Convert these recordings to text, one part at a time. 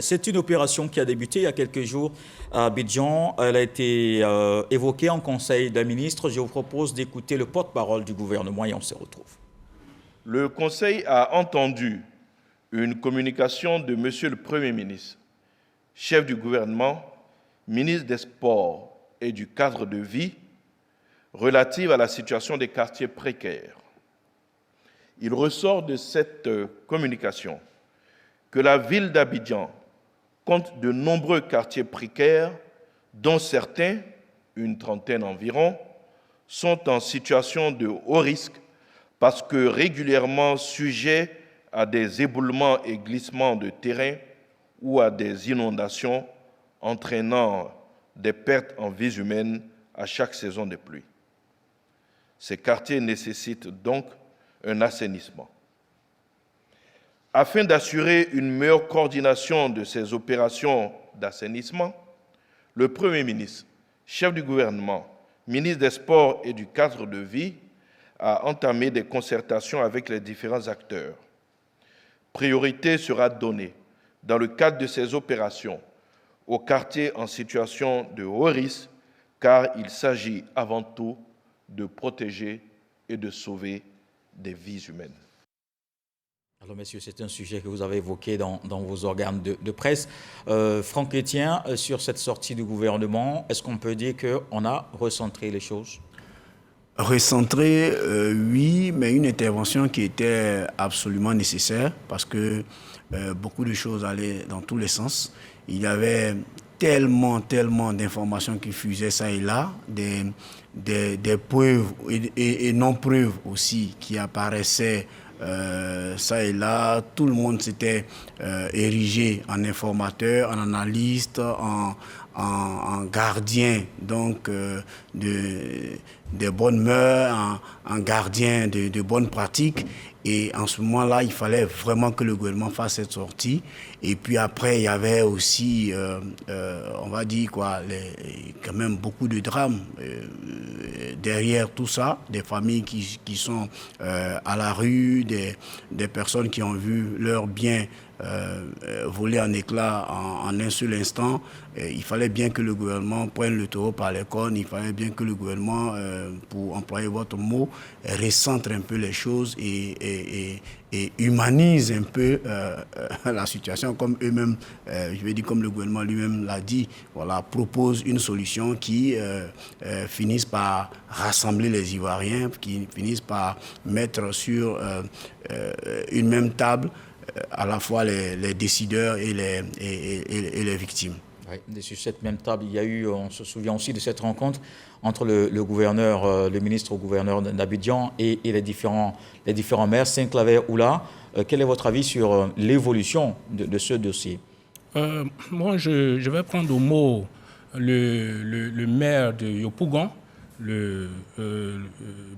C'est une opération qui a débuté il y a quelques jours à Abidjan. Elle a été évoquée en Conseil des ministres. Je vous propose d'écouter le porte-parole du gouvernement et on se retrouve. Le Conseil a entendu une communication de Monsieur le Premier ministre, chef du gouvernement, ministre des Sports et du cadre de vie, relative à la situation des quartiers précaires. Il ressort de cette communication que la ville d'Abidjan compte de nombreux quartiers précaires, dont certains, une trentaine environ, sont en situation de haut risque parce que régulièrement sujets à des éboulements et glissements de terrain ou à des inondations entraînant des pertes en vies humaines à chaque saison de pluie. Ces quartiers nécessitent donc un assainissement. Afin d'assurer une meilleure coordination de ces opérations d'assainissement, le Premier ministre, chef du gouvernement, ministre des Sports et du cadre de vie, a entamé des concertations avec les différents acteurs. Priorité sera donnée, dans le cadre de ces opérations, aux quartiers en situation de haut risque, car il s'agit avant tout de protéger et de sauver des vies humaines. Alors, messieurs, c'est un sujet que vous avez évoqué dans vos organes de presse. Franck Etienne, sur cette sortie du gouvernement, est-ce qu'on peut dire qu'on a recentré les choses? Recentré, oui, mais une intervention qui était absolument nécessaire parce que beaucoup de choses allaient dans tous les sens. Il y avait tellement d'informations qui fusaient ça et là, des preuves et non-preuves aussi qui apparaissaient ça et là. Tout le monde s'était érigé en informateur, en analyste, en gardien donc des bonnes mœurs, en gardien de bonnes pratiques. Et en ce moment-là, il fallait vraiment que le gouvernement fasse cette sortie. Et puis après, il y avait aussi, on va dire quoi, quand même beaucoup de drames derrière tout ça, des familles qui sont à la rue, des personnes qui ont vu leurs biens voler en éclats en un seul instant. Il fallait bien que le gouvernement prenne le taureau par les cornes, il fallait bien que le gouvernement, pour employer votre mot, recentre un peu les choses et humanise un peu la situation, comme eux-mêmes, je vais dire comme le gouvernement lui-même l'a dit, voilà, propose une solution qui finisse par rassembler les Ivoiriens, qui finisse par mettre sur une même table à la fois les décideurs et les victimes. Oui, sur cette même table, il y a eu, on se souvient aussi de cette rencontre entre le gouverneur, le ministre au gouverneur d'Abidjan et les différents maires. Saint-Claver Oula, quel est votre avis sur l'évolution de ce dossier? Moi, je vais prendre au mot le maire de Yopougon,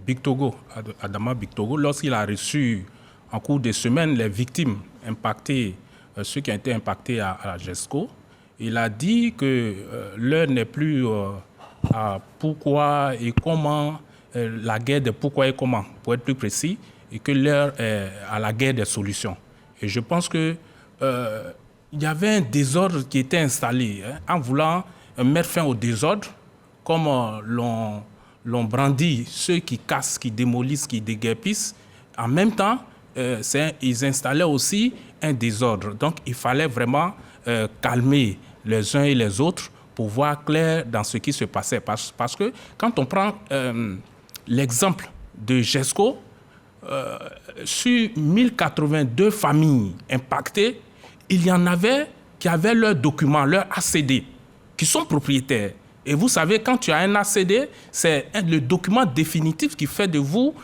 Bictogo, Adama Bictogo, lorsqu'il a reçu en cours de semaine les victimes impactées, ceux qui ont été impactés à la GESCO. Il a dit que l'heure n'est plus à pourquoi et comment, la guerre de pourquoi et comment, pour être plus précis, et que l'heure est à la guerre des solutions. Et je pense qu'il y avait un désordre qui était installé. En voulant mettre fin au désordre, comme l'ont brandi ceux qui cassent, qui démolissent, qui déguerpissent, en même temps, ils installaient aussi un désordre. Donc, il fallait vraiment calmer les uns et les autres pour voir clair dans ce qui se passait. Parce que quand on prend l'exemple de GESCO, sur 1082 familles impactées, il y en avait qui avaient leurs documents, leurs ACD, qui sont propriétaires. Et vous savez, quand tu as un ACD, c'est le document définitif qui fait de vous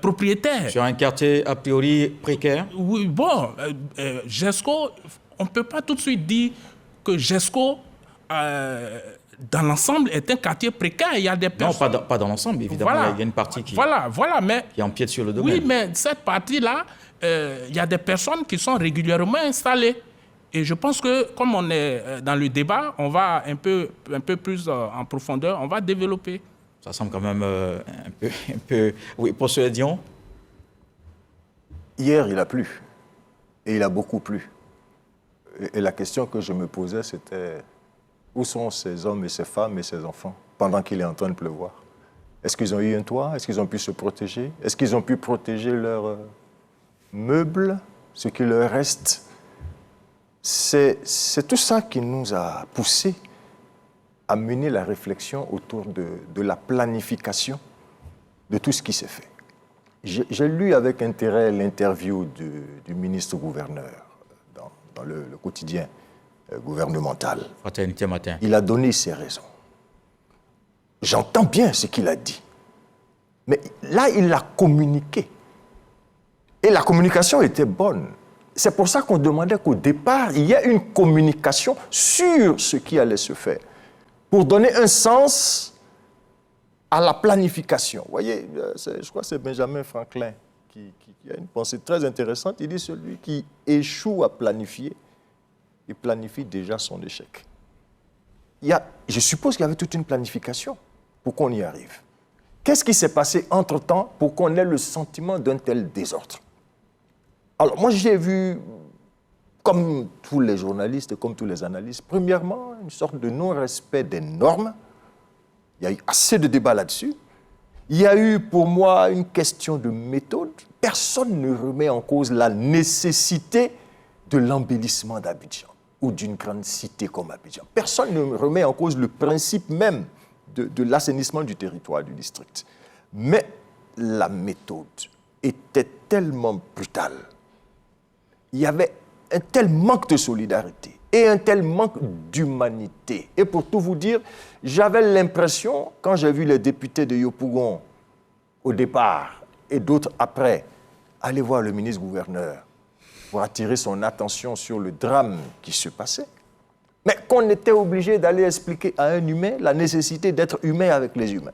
propriétaire. Sur un quartier a priori précaire? Oui, bon, GESCO, on ne peut pas tout de suite dire que GESCO, dans l'ensemble, est un quartier précaire. Il y a des personnes... Non, pas dans l'ensemble, évidemment. Voilà, il y a une partie qui empiète sur le domaine. Oui, mais cette partie-là, il y a des personnes qui sont régulièrement installées. Et je pense que, comme on est dans le débat, on va un peu plus en profondeur, on va développer. Ça semble quand même un peu... Oui, pour cela, Dion. Hier, il a plu. Et il a beaucoup plu. Et la question que je me posais, c'était où sont ces hommes et ces femmes et ces enfants pendant qu'il est en train de pleuvoir? Est-ce qu'ils ont eu un toit? Est-ce qu'ils ont pu se protéger? Est-ce qu'ils ont pu protéger leurs meubles, ce qui leur reste? C'est tout ça qui nous a poussés à mener la réflexion autour de la planification de tout ce qui s'est fait. J'ai lu avec intérêt l'interview du ministre-gouverneur dans le quotidien gouvernemental. Fraternité Matin. Il a donné ses raisons. J'entends bien ce qu'il a dit. Mais là, il l'a communiqué. Et la communication était bonne. C'est pour ça qu'on demandait qu'au départ, il y ait une communication sur ce qui allait se faire, pour donner un sens à la planification. Vous voyez, je crois que c'est Benjamin Franklin qui a une pensée très intéressante. Il dit, celui qui échoue à planifier, il planifie déjà son échec. Je suppose qu'il y avait toute une planification pour qu'on y arrive. Qu'est-ce qui s'est passé entre-temps pour qu'on ait le sentiment d'un tel désordre? Alors, moi, j'ai vu, comme tous les journalistes, comme tous les analystes, premièrement, une sorte de non-respect des normes. Il y a eu assez de débats là-dessus. Il y a eu, pour moi, une question de méthode. Personne ne remet en cause la nécessité de l'embellissement d'Abidjan ou d'une grande cité comme Abidjan. Personne ne remet en cause le principe même de l'assainissement du territoire du district. Mais la méthode était tellement brutale. Il y avait un tel manque de solidarité et un tel manque d'humanité. Et pour tout vous dire, j'avais l'impression, quand j'ai vu les députés de Yopougon au départ et d'autres après, aller voir le ministre-gouverneur pour attirer son attention sur le drame qui se passait, mais qu'on était obligé d'aller expliquer à un humain la nécessité d'être humain avec les humains.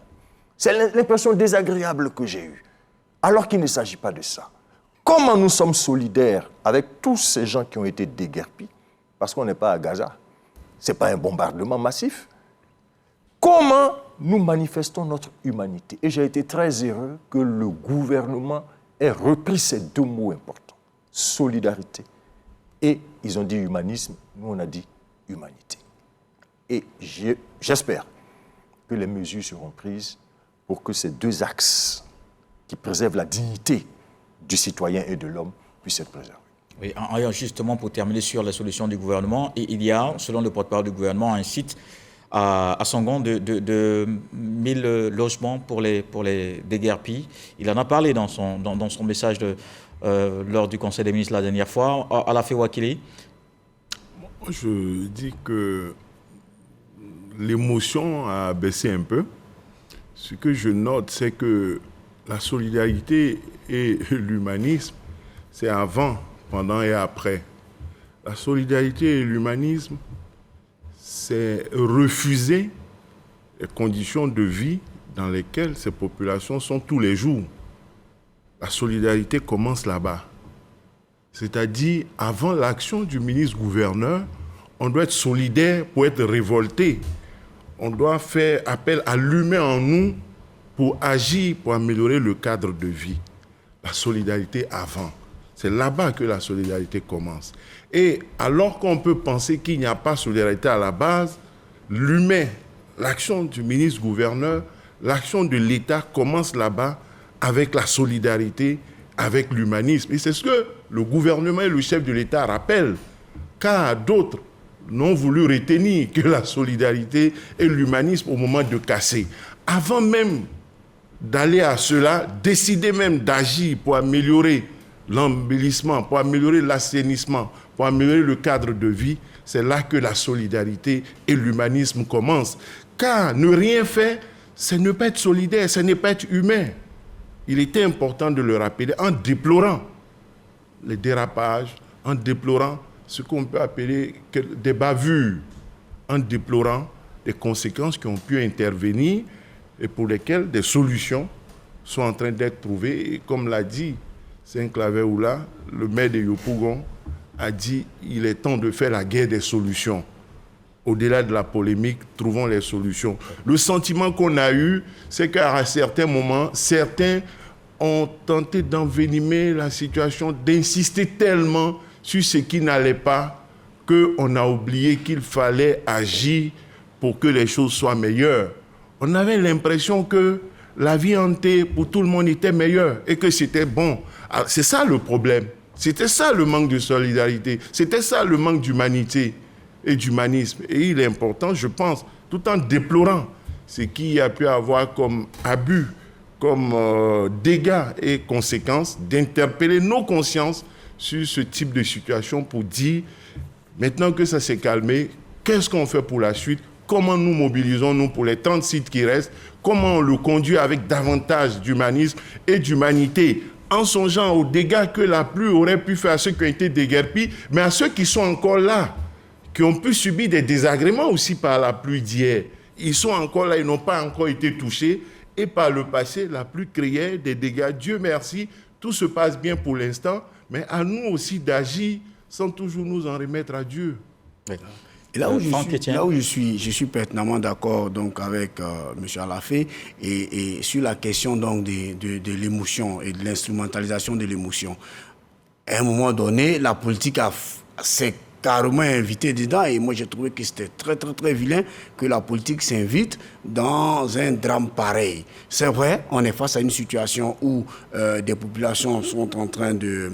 C'est l'impression désagréable que j'ai eue, alors qu'il ne s'agit pas de ça. Comment nous sommes solidaires avec tous ces gens qui ont été déguerpis, parce qu'on n'est pas à Gaza, ce n'est pas un bombardement massif. Comment nous manifestons notre humanité? Et j'ai été très heureux que le gouvernement ait repris ces deux mots importants, solidarité. Et ils ont dit humanisme, nous on a dit humanité. Et j'espère que les mesures seront prises pour que ces deux axes qui préservent la dignité du citoyen et de l'homme puissent être préservés. Oui, justement, pour terminer sur la solution du gouvernement, il y a, selon le porte-parole du gouvernement, un site à Sangon de 1000 logements pour les déguerpis. Il en a parlé dans son message lors du Conseil des ministres la dernière fois. Alafé Wakili. Moi, je dis que l'émotion a baissé un peu. Ce que je note, c'est que la solidarité et l'humanisme, c'est avant, pendant et après. La solidarité et l'humanisme, c'est refuser les conditions de vie dans lesquelles ces populations sont tous les jours. La solidarité commence là-bas. C'est-à-dire, avant l'action du ministre-gouverneur, on doit être solidaire pour être révolté. On doit faire appel à l'humain en nous pour agir, pour améliorer le cadre de vie. La solidarité avant. C'est là-bas que la solidarité commence. Et alors qu'on peut penser qu'il n'y a pas de solidarité à la base, l'humain, l'action du ministre-gouverneur, l'action de l'État commence là-bas avec la solidarité, avec l'humanisme. Et c'est ce que le gouvernement et le chef de l'État rappellent, car d'autres n'ont voulu retenir que la solidarité et l'humanisme au moment de casser. Avant même d'aller à cela, décider même d'agir pour améliorer l'embellissement, pour améliorer l'assainissement, pour améliorer le cadre de vie, c'est là que la solidarité et l'humanisme commencent. Car ne rien faire, c'est ne pas être solidaire, ce n'est pas être humain. Il était important de le rappeler en déplorant les dérapages, en déplorant ce qu'on peut appeler des bavures, en déplorant les conséquences qui ont pu intervenir et pour lesquelles des solutions sont en train d'être trouvées. Et comme l'a dit Saint-Claver Oula, le maire de Yopougon, a dit qu'il est temps de faire la guerre des solutions. Au-delà de la polémique, trouvons les solutions. Le sentiment qu'on a eu, c'est qu'à certains moments, certains ont tenté d'envenimer la situation, d'insister tellement sur ce qui n'allait pas, qu'on a oublié qu'il fallait agir pour que les choses soient meilleures. On avait l'impression que la vie en thé pour tout le monde était meilleure et que c'était bon. Alors, c'est ça le problème. C'était ça le manque de solidarité. C'était ça le manque d'humanité et d'humanisme. Et il est important, je pense, tout en déplorant ce qu'il y a pu avoir comme abus, comme dégâts et conséquences, d'interpeller nos consciences sur ce type de situation pour dire, maintenant que ça s'est calmé, qu'est-ce qu'on fait pour la suite? Comment nous mobilisons-nous pour les 30 sites qui restent? Comment on le conduit avec davantage d'humanisme et d'humanité, en songeant aux dégâts que la pluie aurait pu faire à ceux qui ont été déguerpis, mais à ceux qui sont encore là, qui ont pu subir des désagréments aussi par la pluie d'hier. Ils sont encore là, ils n'ont pas encore été touchés. Et par le passé, la pluie créait des dégâts. Dieu merci, tout se passe bien pour l'instant, mais à nous aussi d'agir sans toujours nous en remettre à Dieu. Oui. Et là où je suis pertinemment d'accord donc avec M. Alafé et sur la question donc de l'émotion et de l'instrumentalisation de l'émotion. À un moment donné, la politique s'est carrément invitée dedans et moi j'ai trouvé que c'était très très très vilain que la politique s'invite dans un drame pareil. C'est vrai, on est face à une situation où des populations sont en train de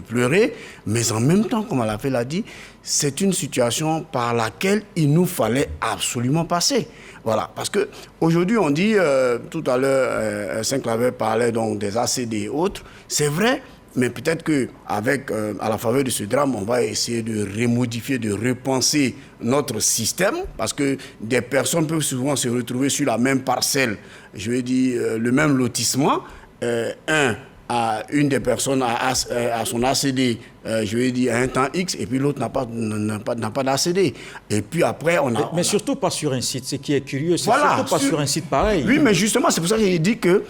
pleurer, mais en même temps, comme Alafé l'a dit, c'est une situation par laquelle il nous fallait absolument passer. Voilà, parce que aujourd'hui on dit, tout à l'heure, Saint-Claver parlait donc des ACD et autres, c'est vrai. Mais peut-être qu'avec, à la faveur de ce drame, on va essayer de remodifier, de repenser notre système, parce que des personnes peuvent souvent se retrouver sur la même parcelle, je vais dire le même lotissement. Une des personnes a son ACD, je vais dire à un temps X, et puis l'autre n'a pas d'ACD. Et puis après, mais surtout pas sur un site. Ce qui est curieux, c'est voilà, surtout pas sur un site pareil. Oui, mais justement, c'est pour ça que j'ai dit que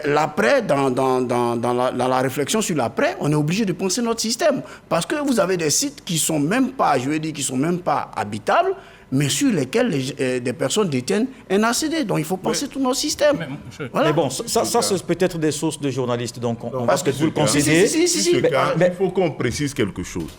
l'après, dans la réflexion sur l'après, on est obligé de penser notre système. Parce que vous avez des sites qui sont même pas, je vais dire, qui sont même pas habitables, mais sur lesquels des personnes détiennent un ACD. Donc il faut penser tout notre système. Mais bon, ça c'est peut-être des sources de journalistes, donc on va que vous le concédez. Il faut qu'on précise quelque chose.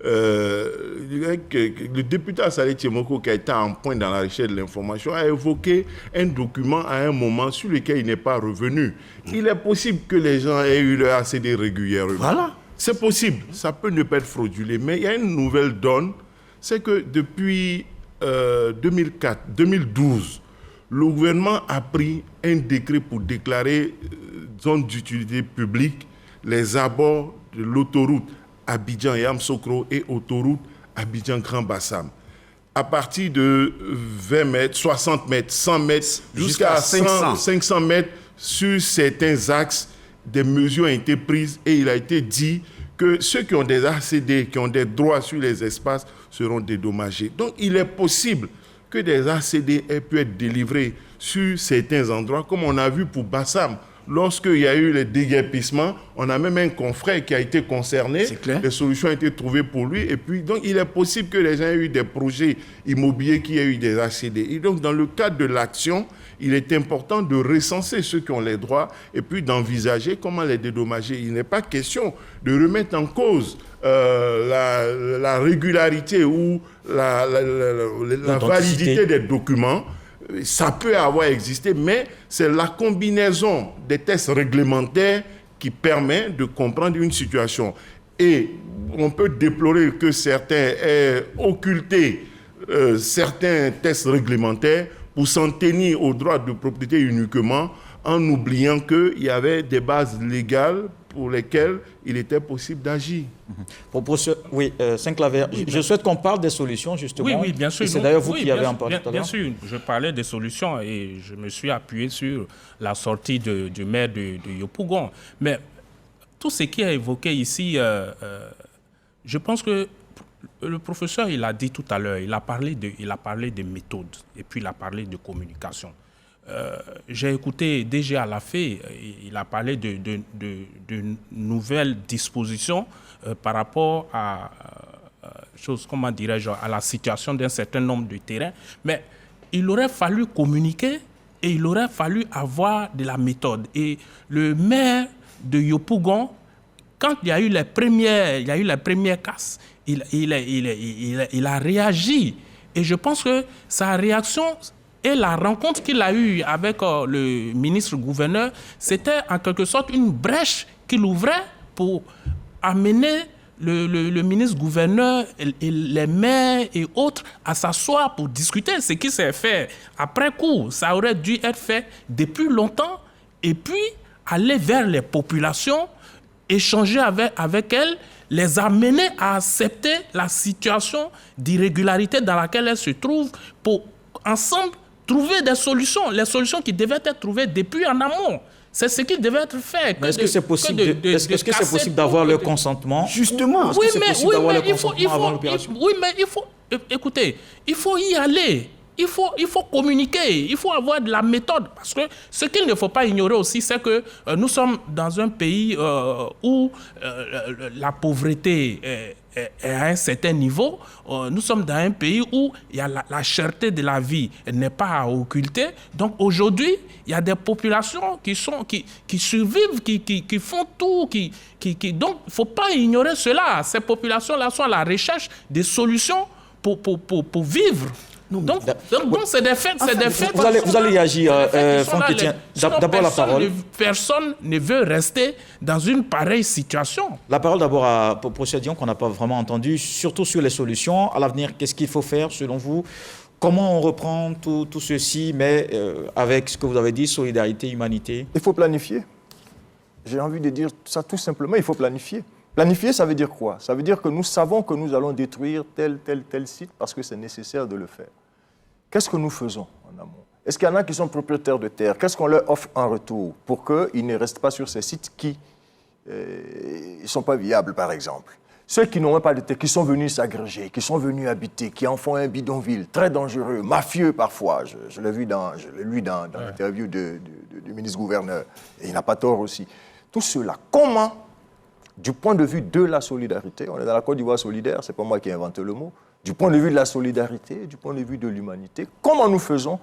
Le député Assalé Tiemoko, qui a été en point dans la recherche de l'information, a évoqué un document à un moment sur lequel il n'est pas revenu. Il est possible que les gens aient eu leur ACD régulièrement. Voilà. C'est possible. Ça peut ne pas être fraudulé. Mais il y a une nouvelle donne, c'est que depuis 2012, le gouvernement a pris un décret pour déclarer zone d'utilité publique les abords de l'autoroute Abidjan-Yamsokro et autoroute Abidjan-Grand Bassam. À partir de 20 mètres, 60 mètres, 100 mètres, jusqu'à 500 mètres, sur certains axes, des mesures ont été prises et il a été dit que ceux qui ont des ACD, qui ont des droits sur les espaces, seront dédommagés. Donc, il est possible que des ACD aient pu être délivrés sur certains endroits, comme on a vu pour Bassam. Lorsqu'il y a eu les déguerpissements, on a même un confrère qui a été concerné. Des solutions ont été trouvées pour lui. Et puis, donc, il est possible que les gens aient eu des projets immobiliers qui aient eu des ACD. Et donc, dans le cadre de l'action, il est important de recenser ceux qui ont les droits et puis d'envisager comment les dédommager. Il n'est pas question de remettre en cause la régularité ou la validité des documents. Ça peut avoir existé, mais c'est la combinaison des tests réglementaires qui permet de comprendre une situation. Et on peut déplorer que certains aient occulté certains tests réglementaires pour s'en tenir aux droits de propriété uniquement, en oubliant qu'il y avait des bases légales pour lesquelles il était possible d'agir. Oui, Saint-Claver, je souhaite qu'on parle des solutions, justement. Oui, bien sûr. C'est d'ailleurs vous qui avez en parlé tout à l'heure. Bien sûr, je parlais des solutions et je me suis appuyé sur la sortie du maire de Yopougon. Mais tout ce qui est évoqué ici, je pense que le professeur, il a dit tout à l'heure, il a parlé de méthode et puis il a parlé de communication. J'ai écouté DG Alafé, il a parlé de nouvelles dispositions par rapport à à la situation d'un certain nombre de terrains. Mais il aurait fallu communiquer et il aurait fallu avoir de la méthode. Et le maire de Yopougon quand il y a eu les premières casses, il a réagi. Et je pense que sa réaction et la rencontre qu'il a eue avec le ministre-gouverneur, c'était en quelque sorte une brèche qu'il ouvrait pour amener le ministre-gouverneur et les maires et autres à s'asseoir pour discuter. Ce qui s'est fait après coup, ça aurait dû être fait depuis longtemps, et puis aller vers les populations, échanger avec elles, les amener à accepter la situation d'irrégularité dans laquelle elles se trouvent pour ensemble trouver des solutions, les solutions qui devaient être trouvées depuis en amont. C'est ce qui devait être fait. Est-ce que c'est possible, d'avoir le consentement? Justement. Oui, mais il faut, écoutez, il faut y aller. Il faut communiquer, il faut avoir de la méthode. Parce que ce qu'il ne faut pas ignorer aussi, c'est que nous sommes dans un pays où la pauvreté est à un certain niveau. Nous sommes dans un pays où il y a la cherté de la vie n'est pas à occulter. Donc aujourd'hui, il y a des populations qui survivent, qui font tout. Donc il ne faut pas ignorer cela. Ces populations-là sont à la recherche des solutions pour vivre. Donc c'est des faits. Vous allez réagir, Franck Etienne. D'abord la parole. Personne ne veut rester dans une pareille situation. La parole d'abord à Procédion, qu'on n'a pas vraiment entendu, surtout sur les solutions. À l'avenir, qu'est-ce qu'il faut faire selon vous? Comment on reprend tout ceci, mais avec ce que vous avez dit, solidarité, humanité? Il faut planifier. J'ai envie de dire ça tout simplement, il faut planifier. Planifier, ça veut dire quoi? Ça veut dire que nous savons que nous allons détruire tel site parce que c'est nécessaire de le faire. Qu'est-ce que nous faisons en amont? Est-ce qu'il y en a qui sont propriétaires de terre? Qu'est-ce qu'on leur offre en retour pour qu'ils ne restent pas sur ces sites qui ne sont pas viables, par exemple? Ceux qui n'ont pas de terre, qui sont venus s'agréger, qui sont venus habiter, qui en font un bidonville, très dangereux, mafieux parfois. Je l'ai lu dans l'interview du ministre-gouverneur. Et il n'a pas tort aussi. Tout cela, comment, du point de vue de la solidarité, on est dans la Côte d'Ivoire solidaire, ce n'est pas moi qui ai inventé le mot, du point de vue de la solidarité, du point de vue de l'humanité, comment nous faisons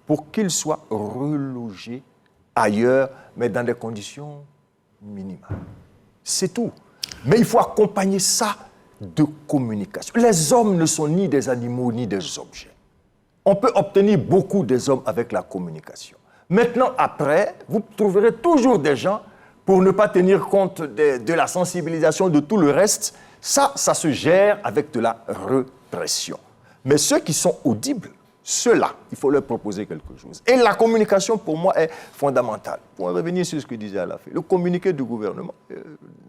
pour qu'ils soient relogés ailleurs, mais dans des conditions minimales. C'est tout. Mais il faut accompagner ça de communication. Les hommes ne sont ni des animaux, ni des objets. On peut obtenir beaucoup des hommes avec la communication. Maintenant, après, vous trouverez toujours des gens, pour ne pas tenir compte de la sensibilisation de tout le reste, ça se gère avec de la répression. Mais ceux qui sont audibles, ceux-là, il faut leur proposer quelque chose. Et la communication, pour moi, est fondamentale. Pour revenir sur ce que disait Alafé, le communiqué du gouvernement,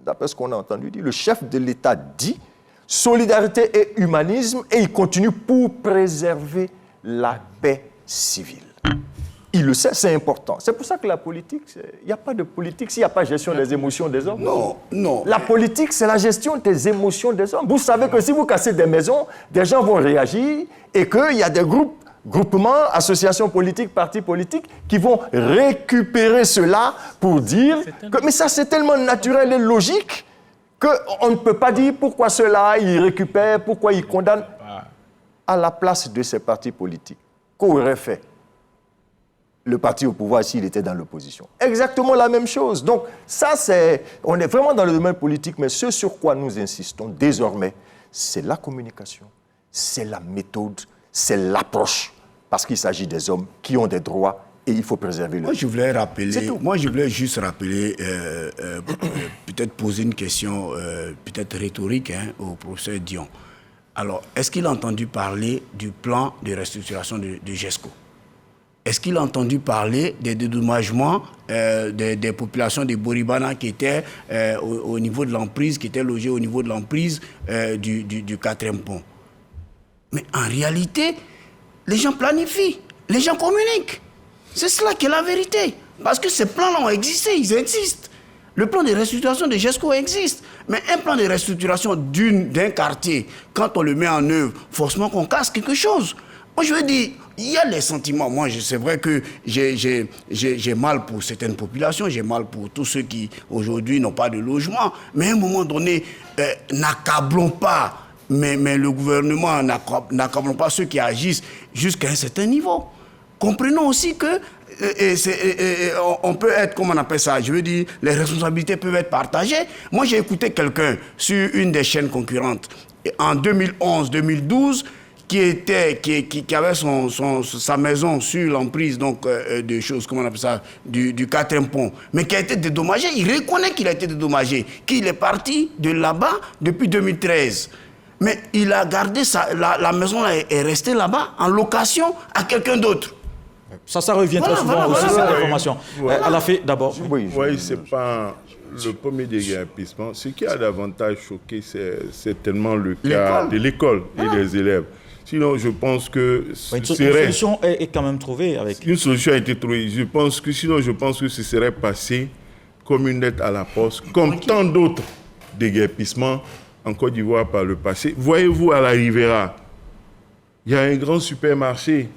d'après ce qu'on a entendu dire, le chef de l'État dit solidarité et humanisme, et il continue pour préserver la paix civile. Il le sait, c'est important. C'est pour ça que la politique, il n'y a pas de politique s'il n'y a pas gestion des émotions des hommes. Non. La politique, c'est la gestion des émotions des hommes. Vous savez que si vous cassez des maisons, des gens vont réagir et qu'il y a des groupements, associations politiques, partis politiques qui vont récupérer cela pour dire que... Mais ça, c'est tellement naturel et logique qu'on ne peut pas dire pourquoi cela, ils récupèrent, pourquoi ils condamnent. À la place de ces partis politiques, qu'aurait fait le parti au pouvoir s'il était dans l'opposition? Exactement la même chose. Donc ça, on est vraiment dans le domaine politique, mais ce sur quoi nous insistons désormais, c'est la communication, c'est la méthode, c'est l'approche, parce qu'il s'agit des hommes qui ont des droits et il faut préserver le... Moi, je voulais juste rappeler, peut-être poser une question peut-être rhétorique au professeur Dion. Alors, est-ce qu'il a entendu parler du plan de restructuration de GESCO? Est-ce qu'il a entendu parler des dédommagements des populations de Boribana qui étaient au niveau de l'emprise, qui étaient logées au niveau de l'emprise du 4e pont? Mais en réalité, les gens planifient, les gens communiquent. C'est cela qui est la vérité. Parce que ces plans-là ont existé, ils existent. Le plan de restructuration de GESCO existe. Mais un plan de restructuration d'un quartier, quand on le met en œuvre, forcément qu'on casse quelque chose. Moi, je veux dire, il y a les sentiments. Moi, c'est vrai que j'ai mal pour certaines populations, j'ai mal pour tous ceux qui, aujourd'hui, n'ont pas de logement. Mais à un moment donné, n'accablons pas, mais le gouvernement, n'accablons pas ceux qui agissent jusqu'à un certain niveau. Comprenons aussi que on peut être, comment on appelle ça, je veux dire, les responsabilités peuvent être partagées. Moi, j'ai écouté quelqu'un sur une des chaînes concurrentes en 2011-2012 qui avait sa maison sur l'emprise donc de choses, comment on appelle ça, du 4e pont, mais qui a été dédommagé. Il reconnaît qu'il a été dédommagé, qu'il est parti de là-bas depuis 2013. Mais il a gardé la maison là, est restée là-bas en location à quelqu'un d'autre. Ça revient très souvent aussi, cette information. Elle a fait d'abord. Oui, c'est pas le premier déguerpissement. Ce qui a davantage choqué, c'est certainement le cas de l'école et des élèves. Sinon, je pense que une solution est quand même trouvée. Une solution a été trouvée. Je pense que ce serait passé comme une lettre à la poste, comme tant d'autres déguerpissements en Côte d'Ivoire par le passé. Voyez-vous, à la Rivera, il y a un grand supermarché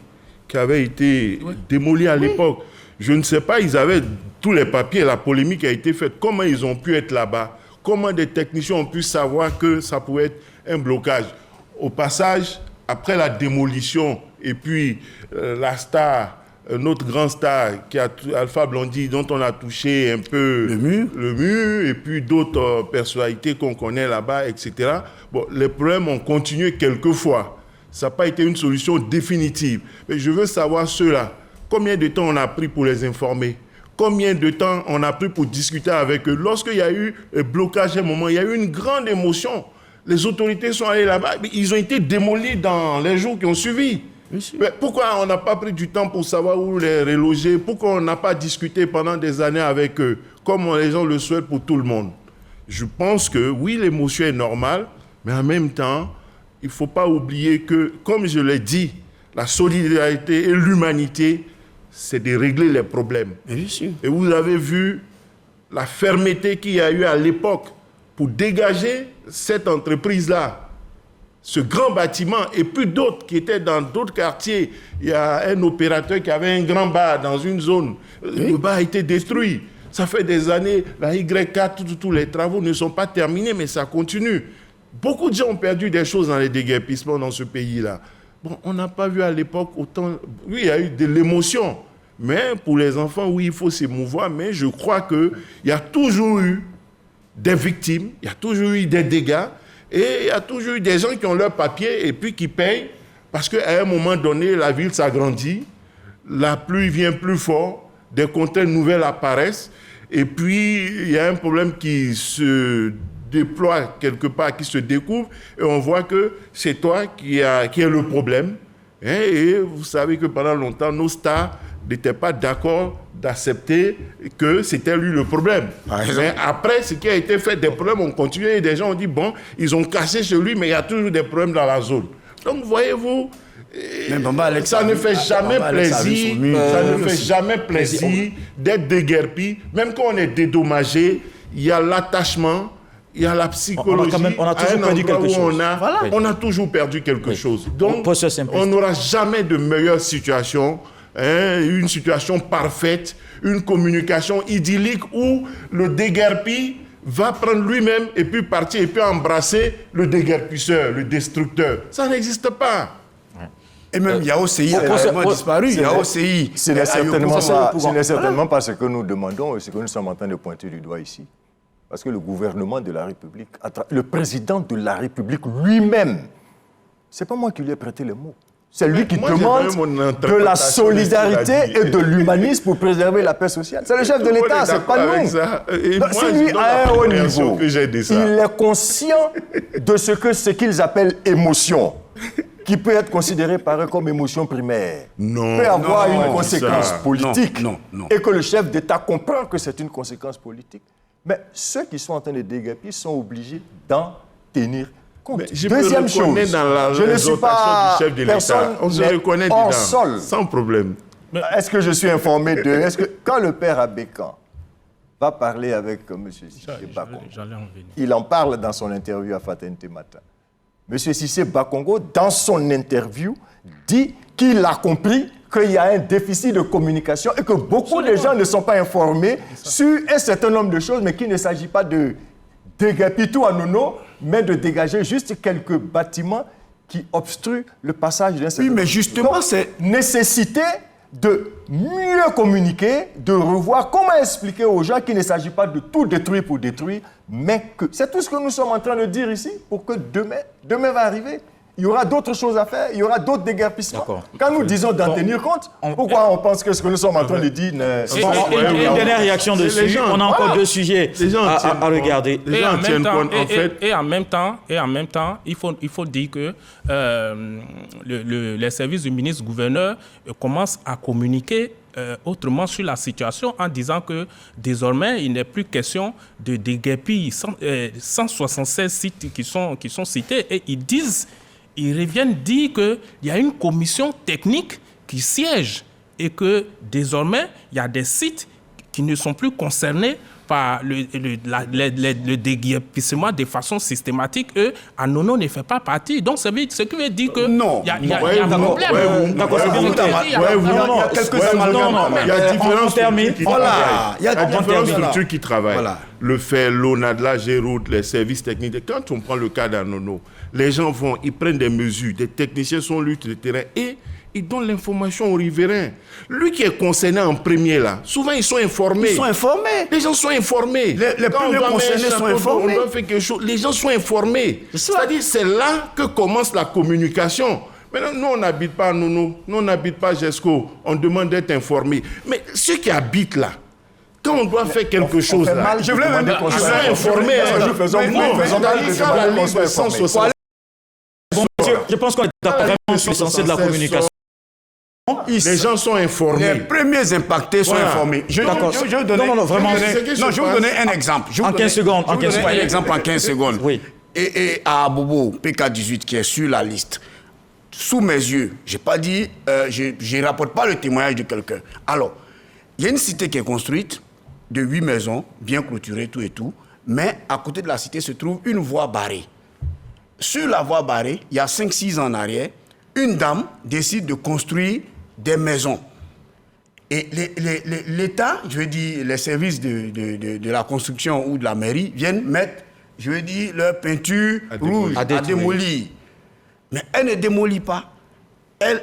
qui avait été démoli à l'époque. Je ne sais pas, ils avaient tous les papiers, la polémique a été faite. Comment ils ont pu être là-bas? Comment des techniciens ont pu savoir que ça pouvait être un blocage? Au passage, après la démolition, et puis la star, notre grand star, qui a Alpha Blondy, dont on a touché un peu le mur, et puis d'autres personnalités qu'on connaît là-bas, etc. Bon, les problèmes ont continué quelquefois. Ça n'a pas été une solution définitive. Mais je veux savoir ceux-là, combien de temps on a pris pour les informer? Combien de temps on a pris pour discuter avec eux? Lorsqu'il y a eu un blocage à un moment, il y a eu une grande émotion. Les autorités sont allées là-bas, ils ont été démolis dans les jours qui ont suivi. Mais pourquoi on n'a pas pris du temps pour savoir où les reloger? Pourquoi on n'a pas discuté pendant des années avec eux, comme les gens le souhaitent pour tout le monde? Je pense que oui, l'émotion est normale, mais en même temps, il ne faut pas oublier que, comme je l'ai dit, la solidarité et l'humanité, c'est de régler les problèmes. Et vous avez vu la fermeté qu'il y a eu à l'époque pour dégager cette entreprise-là, ce grand bâtiment, et puis d'autres qui étaient dans d'autres quartiers. Il y a un opérateur qui avait un grand bar dans une zone. Le bar a été détruit. Ça fait des années, la Y4, tous les travaux ne sont pas terminés, mais ça continue. Beaucoup de gens ont perdu des choses dans les déguerpissements dans ce pays-là. Bon, on n'a pas vu à l'époque autant... Oui, il y a eu de l'émotion. Mais pour les enfants, oui, il faut s'émouvoir. Mais je crois qu'il y a toujours eu des victimes, il y a toujours eu des dégâts, et il y a toujours eu des gens qui ont leurs papiers et puis qui payent, parce qu'à un moment donné, la ville s'agrandit, la pluie vient plus fort, des contraintes nouvelles apparaissent, et puis il y a un problème qui se déploie quelque part, qui se découvre, et on voit que c'est toi qui est le problème. Et vous savez que pendant longtemps, nos stars n'étaient pas d'accord d'accepter que c'était lui le problème. Mais après, ce qui a été fait, des problèmes ont continué, et des gens ont dit, bon, ils ont cassé chez lui, mais il y a toujours des problèmes dans la zone. Donc, voyez-vous, ça ne fait jamais plaisir, d'être déguerpi. Même quand on est dédommagé, il y a l'attachement, il y a la psychologie. On a toujours perdu quelque chose. On a toujours perdu quelque chose. Donc, on n'aura jamais de meilleure situation, une situation parfaite, une communication idyllique où le déguerpi va prendre lui-même et puis partir et puis embrasser le déguerpisseur, le destructeur. Ça n'existe pas. Et même Yaosei a vraiment disparu. Yaosei, ce n'est certainement pas ce que nous demandons et ce que nous sommes en train de pointer du doigt ici. Parce que le gouvernement de la République, le président de la République lui-même, c'est pas moi qui lui ai prêté les mots. C'est lui qui demande de la solidarité et de l'humanisme pour préserver la paix sociale. C'est le chef de l'État, c'est pas nous. C'est lui à un haut niveau. Il est conscient de ce qu'ils appellent émotion, qui peut être considérée par eux comme émotion primaire, peut avoir une conséquence politique, et que le chef d'État comprend que c'est une conséquence politique. Mais ceux qui sont en train de déguerpir sont obligés d'en tenir compte. Deuxième chose, je ne suis pas du chef de l'État. On se reconnaît dedans, sans problème. Est-ce que je suis informé de... Est-ce que quand le père Abékan va parler avec M. Cissé Bakongo, il en parle dans son interview à Fatente Matin. M. Cissé Bakongo, dans son interview, dit qu'il a compris qu'il y a un déficit de communication et que beaucoup de gens ne sont pas informés sur un certain nombre de choses, mais qu'il ne s'agit pas de déguerpir tout à nono, mais de dégager juste quelques bâtiments qui obstruent le passage d'un certain nombre. Oui, mais justement, c'est nécessité de mieux communiquer, de revoir comment expliquer aux gens qu'il ne s'agit pas de tout détruire pour détruire, mais que c'est tout ce que nous sommes en train de dire ici pour que demain va arriver. Il y aura d'autres choses à faire, il y aura d'autres déguerpissements. Quand nous disons d'en tenir compte, pourquoi on pense que ce que nous sommes en train de dire... Une dernière réaction dessus, on a encore deux sujets à regarder. Et en même temps, il faut dire que les services du ministre-gouverneur commencent à communiquer autrement sur la situation en disant que désormais, il n'est plus question de déguerpir 176 sites qui sont cités et ils reviennent dire qu'il y a une commission technique qui siège et que désormais, il y a des sites qui ne sont plus concernés par le déguerpissement de façon systématique. Anono ne fait pas partie. Donc, ce qui veut dire que il y a un problème. Il y a quelques amalgames. Il y a différentes structures qui travaillent. Le FER, l'ONADLA, Géroute, les services techniques. Quand on prend le cas d'Anono, les gens ils prennent des mesures, des techniciens sont là sur le terrain et ils donnent l'information aux riverains. Lui qui est concerné en premier là, souvent ils sont informés. Ils sont informés. Les gens sont informés. Les premiers concernés sont informés. On doit faire quelque chose. Les gens sont informés. C'est-à-dire c'est là que commence la communication. Maintenant, nous on n'habite pas à Nono, nous on n'habite pas à GESCO. On demande d'être informés. Mais ceux qui habitent là, quand on doit faire quelque chose là, je voulais même ils sont informés. Je pense qu'on est vraiment sur l'essentiel de la communication. Les gens sont informés. Les premiers impactés sont informés. Je vais vous donner un exemple. En 15 secondes. Un exemple en 15 secondes. Oui. Et à Abobo, PK18 qui est sur la liste, sous mes yeux, je n'ai pas dit, je ne rapporte pas le témoignage de quelqu'un. Alors, il y a une cité qui est construite de 8 maisons, bien clôturées, tout et tout, mais à côté de la cité se trouve une voie barrée. Sur la voie barrée, il y a 5-6 ans en arrière, une dame décide de construire des maisons. Et l'État, je veux dire, les services de la construction ou de la mairie viennent mettre, je veux dire, leur peinture rouge à démolir. Mais elle ne démolit pas.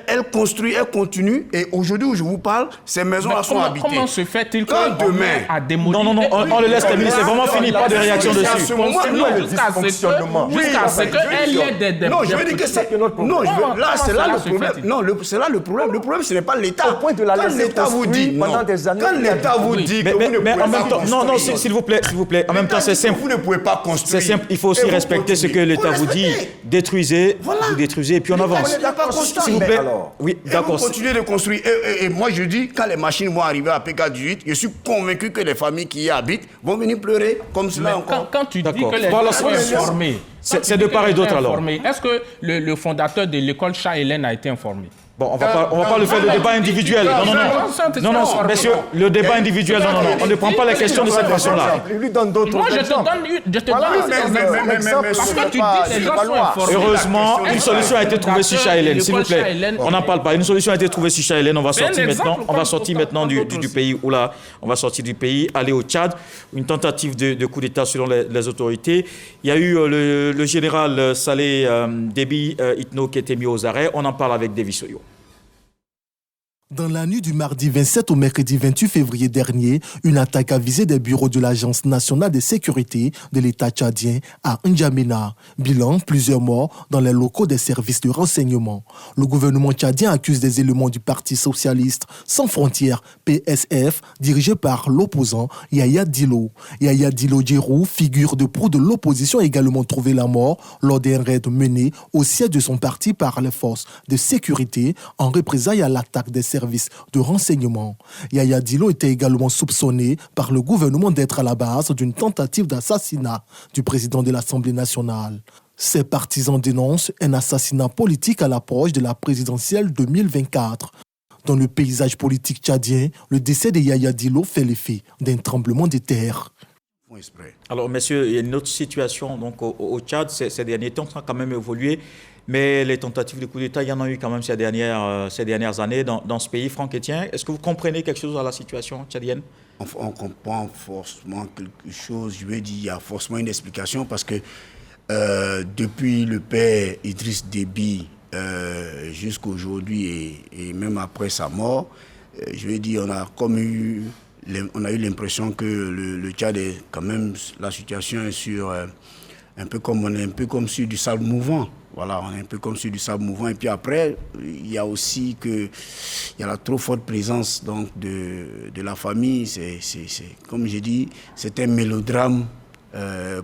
Elle construit, elle continue. Et aujourd'hui où je vous parle, ces maisons-là sont habitées. Comment se fait-il que demain à démolir? Non, on le laisse terminer. C'est vraiment fini. Pas de réaction dessus. Jusqu'à ce qu'elle ait des... Non, je veux dire que c'est... Non, là, c'est là le problème. Non, c'est là le problème. Le problème, ce n'est pas l'État. Au point de la laisser construire pendant des années. Quand l'État vous dit que vous ne pouvez en même pas temps, construire... non, s'il vous plaît. En même temps, c'est simple. Vous ne pouvez pas construire. C'est simple. Il faut aussi respecter ce que l'État vous dit. Détruisez, vous détruisez, et puis on avance. S'il vous plaît. Oui, d'accord. Vous continuez de construire. Et moi, je dis, quand les machines vont arriver à PK18, je suis convaincu que les familles qui y habitent vont venir pleurer comme cela encore. Quand tu dis que les gens sont informés, c'est de part et d'autre alors. Est-ce que le fondateur de l'école Charles-Hélène a été informé? Bon, on va pas le faire le débat individuel. Non, messieurs, le débat individuel, non. On ne prend pas les questions de cette façon-là. Il lui donne d'autres Moi, je te donne parce que tu dis les gens sont informés. Heureusement, une solution a été trouvée sur Charles-Hélène, s'il vous plaît. On n'en parle pas. Une solution a été trouvée sur Charles-Hélène. On va sortir maintenant du pays où là, on va sortir du pays, aller au Tchad. Une tentative de coup d'État selon les autorités. Il y a eu le général Saleh Déby Itno qui a été mis aux arrêts. On en parle avec David Soyo. Dans la nuit du mardi 27 au mercredi 28 février dernier, une attaque a visé des bureaux de l'Agence nationale de sécurité de l'État tchadien à N'Djamena. Bilan, plusieurs morts dans les locaux des services de renseignement. Le gouvernement tchadien accuse des éléments du Parti socialiste sans frontières, PSF, dirigé par l'opposant Yaya Dillo. Yaya Dillo Djerou, figure de proue de l'opposition, a également trouvé la mort lors d'un raid mené au siège de son parti par les forces de sécurité en représailles à l'attaque des services de renseignement. Yaya Dillo était également soupçonné par le gouvernement d'être à la base d'une tentative d'assassinat du président de l'Assemblée nationale. Ses partisans dénoncent un assassinat politique à l'approche de la présidentielle 2024. Dans le paysage politique tchadien, le décès de Yaya Dillo fait l'effet d'un tremblement de terre. Alors, messieurs, il y a une autre situation donc, au Tchad. Ces derniers temps, ça a quand même évolué. Mais les tentatives de coup d'État, il y en a eu quand même ces dernières années dans ce pays. Franck Etienne, est-ce que vous comprenez quelque chose à la situation tchadienne? On comprend forcément quelque chose. Je veux dire, il y a forcément une explication parce que depuis le père Idriss Déby jusqu'à aujourd'hui et même après sa mort, je vais dire, on a eu l'impression que le Tchad est quand même, la situation est sur, on est un peu comme sur du sable mouvant. Voilà, on est un peu comme sur du sable mouvant. Et puis après, il y a aussi la trop forte présence donc, de la famille. C'est, comme j'ai dit, c'est un mélodrame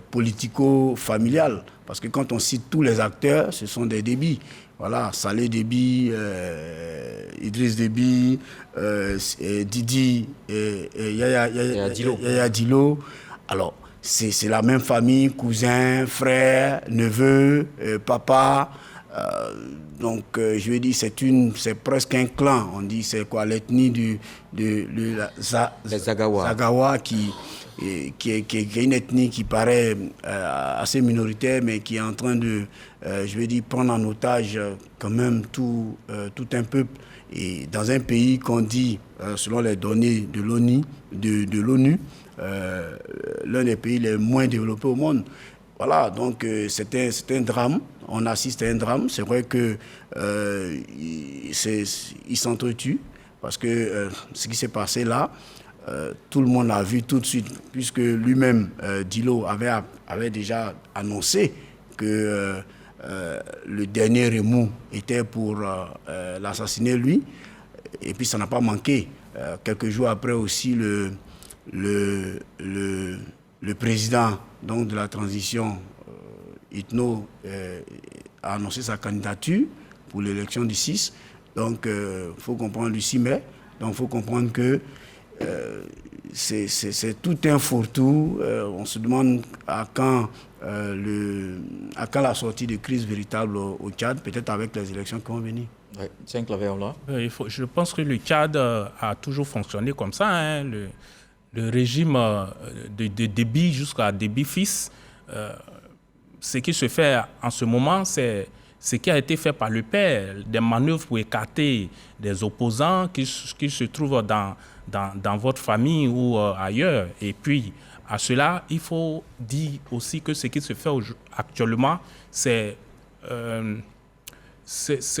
politico-familial. Parce que quand on cite tous les acteurs, ce sont des Déby. Voilà, Saleh Déby, Idriss Déby, Didi, Yaya Dilo. Alors, c'est la même famille, cousin, frère, neveu, papa. Donc, je veux dire, c'est presque un clan. On dit, c'est quoi, l'ethnie les Zagawa qui est une ethnie qui paraît assez minoritaire, mais qui est en train de, je veux dire, prendre en otage quand même tout un peuple. Et dans un pays qu'on dit, selon les données de l'ONU, l'un des pays les moins développés au monde. Voilà, donc c'est un drame. On assiste à un drame. C'est vrai que ils s'entretuent parce que ce qui s'est passé là, tout le monde l'a vu tout de suite, puisque lui-même, Dilo, avait déjà annoncé que le dernier remous était pour l'assassiner lui. Et puis ça n'a pas manqué. Quelques jours après aussi, le président donc, de la transition, Itno, a annoncé sa candidature pour l'élection du 6. Donc, il faut comprendre du 6 mai. Donc, il faut comprendre que c'est tout un fourre-tout. On se demande à quand la sortie de crise véritable au Tchad, peut-être avec les élections qui vont venir. Oui, c'est un clavier là. Je pense que le Tchad a toujours fonctionné comme ça. Hein. Le régime de Déby jusqu'à Déby fils, ce qui se fait en ce moment, c'est ce qui a été fait par le père, des manœuvres pour écarter des opposants qui se trouvent dans votre famille ou ailleurs. Et puis, à cela, il faut dire aussi que ce qui se fait actuellement, c'est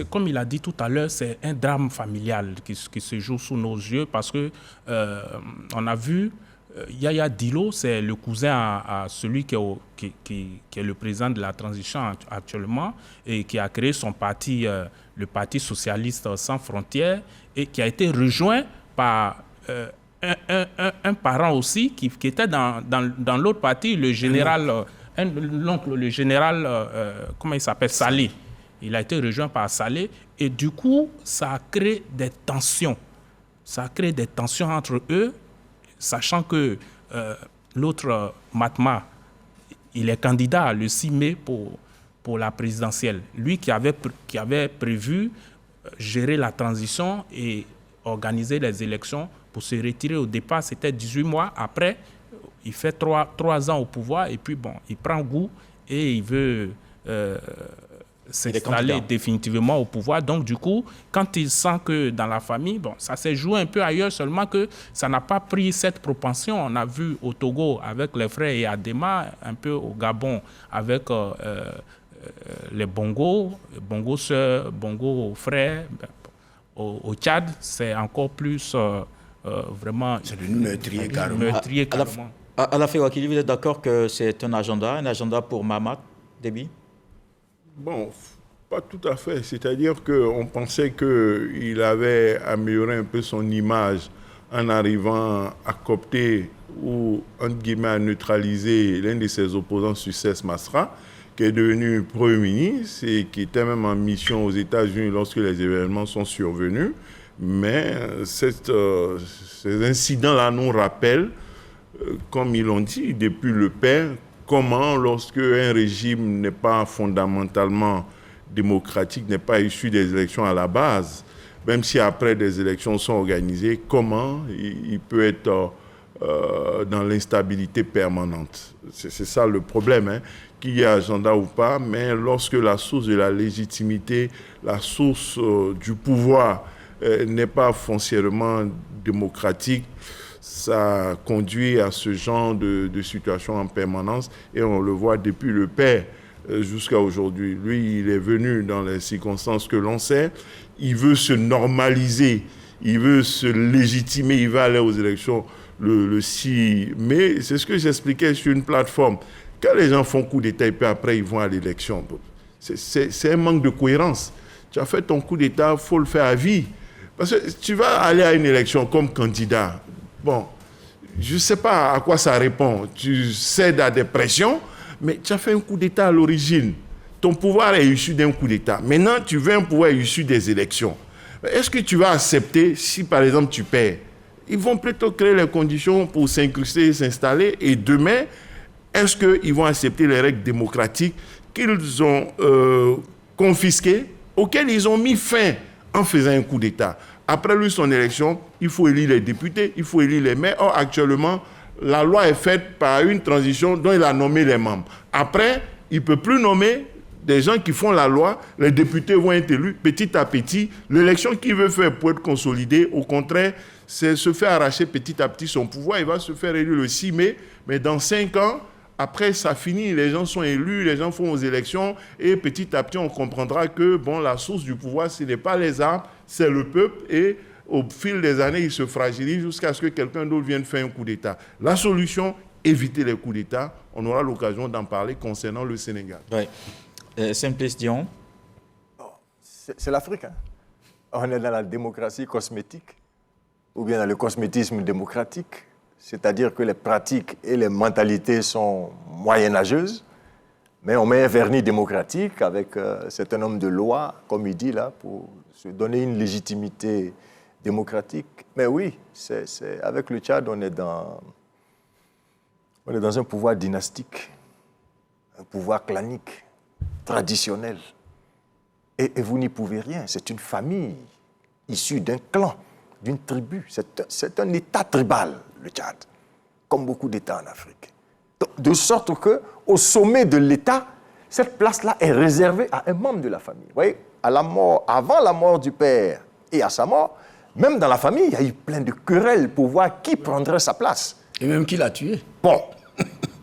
comme il a dit tout à l'heure, c'est un drame familial qui se joue sous nos yeux parce que on a vu Yaya Dilo, c'est le cousin à celui qui est le président de la transition actuellement et qui a créé son parti, le Parti socialiste sans frontières, et qui a été rejoint par un parent aussi qui était dans l'autre parti, le général, l'oncle, comment il s'appelle, Saleh. Il a été rejoint par Saleh et du coup, ça a créé des tensions. Ça a créé des tensions entre eux, sachant que l'autre, Matma, il est candidat le 6 mai pour la présidentielle. Lui qui avait prévu gérer la transition et organiser les élections pour se retirer au départ, c'était 18 mois. Après, il fait 3 ans au pouvoir et puis bon, il prend goût et il veut s'installer définitivement au pouvoir. Donc du coup, quand il sent que dans la famille, bon, ça s'est joué un peu ailleurs, seulement que ça n'a pas pris cette propension. On a vu au Togo avec les frères et Adema, un peu au Gabon avec les Bongo sœurs, Bongo frères. Au Tchad, c'est encore plus vraiment... C'est devenu meurtrier carrément. À la Féwakili, vous êtes d'accord que c'est un agenda pour Mahamat Déby? Bon, pas tout à fait. C'est-à-dire qu'on pensait qu'il avait amélioré un peu son image en arrivant à coopter ou, entre guillemets, à neutraliser l'un de ses opposants, Succès Masra, qui est devenu Premier ministre et qui était même en mission aux États-Unis lorsque les événements sont survenus. Mais ces incidents-là nous rappellent, comme ils l'ont dit, depuis le père, comment, lorsque un régime n'est pas fondamentalement démocratique, n'est pas issu des élections à la base, même si après des élections sont organisées, comment il peut être dans l'instabilité permanente. C'est ça le problème, hein, qu'il y ait agenda ou pas, mais lorsque la source de la légitimité, la source du pouvoir n'est pas foncièrement démocratique, ça conduit à ce genre de situation en permanence et on le voit depuis le père jusqu'à aujourd'hui. Lui, il est venu dans les circonstances que l'on sait, il veut se normaliser il veut se légitimer, il va aller aux élections le 6 mai. C'est ce que j'expliquais sur une plateforme. Quand les gens font coup d'État et puis après ils vont à l'élection, c'est un manque de cohérence. Tu as fait ton coup d'État, il faut le faire à vie. Parce que tu vas aller à une élection comme candidat. Bon, je ne sais pas à quoi ça répond. Tu cèdes à des pressions, mais tu as fait un coup d'État à l'origine. Ton pouvoir est issu d'un coup d'État. Maintenant, tu veux un pouvoir issu des élections. Est-ce que tu vas accepter si, par exemple, tu perds? Ils vont plutôt créer les conditions pour s'incruster, s'installer. Et demain, est-ce qu'ils vont accepter les règles démocratiques qu'ils ont confisquées, auxquelles ils ont mis fin en faisant un coup d'État? Après lui, son élection, il faut élire les députés, il faut élire les maires. Or, actuellement, la loi est faite par une transition dont il a nommé les membres. Après, il ne peut plus nommer des gens qui font la loi, les députés vont être élus petit à petit. L'élection qu'il veut faire pour être consolidée, au contraire, c'est se faire arracher petit à petit son pouvoir. Il va se faire élire le 6 mai, mais dans 5 ans, après, ça finit, les gens sont élus, les gens font aux élections, et petit à petit, on comprendra que bon, la source du pouvoir, ce n'est pas les armes, c'est le peuple, et au fil des années, il se fragilise jusqu'à ce que quelqu'un d'autre vienne faire un coup d'État. La solution, éviter les coups d'État. On aura l'occasion d'en parler concernant le Sénégal. Oui. Simplice Dion. C'est l'Afrique. Hein. On est dans la démocratie cosmétique, ou bien dans le cosmétisme démocratique. C'est-à-dire que les pratiques et les mentalités sont moyenâgeuses, mais on met un vernis démocratique avec un certain nombre de lois, comme il dit là, pour se donner une légitimité démocratique. Mais oui, avec le Tchad, on est dans un pouvoir dynastique, un pouvoir clanique, traditionnel. Et vous n'y pouvez rien. C'est une famille issue d'un clan, d'une tribu. C'est un État tribal, le Tchad, comme beaucoup d'États en Afrique. De sorte qu'au sommet de l'État, cette place-là est réservée à un membre de la famille. Vous voyez, avant la mort du père et à sa mort, même dans la famille, il y a eu plein de querelles pour voir qui prendrait sa place. Et même qui l'a tué. Bon.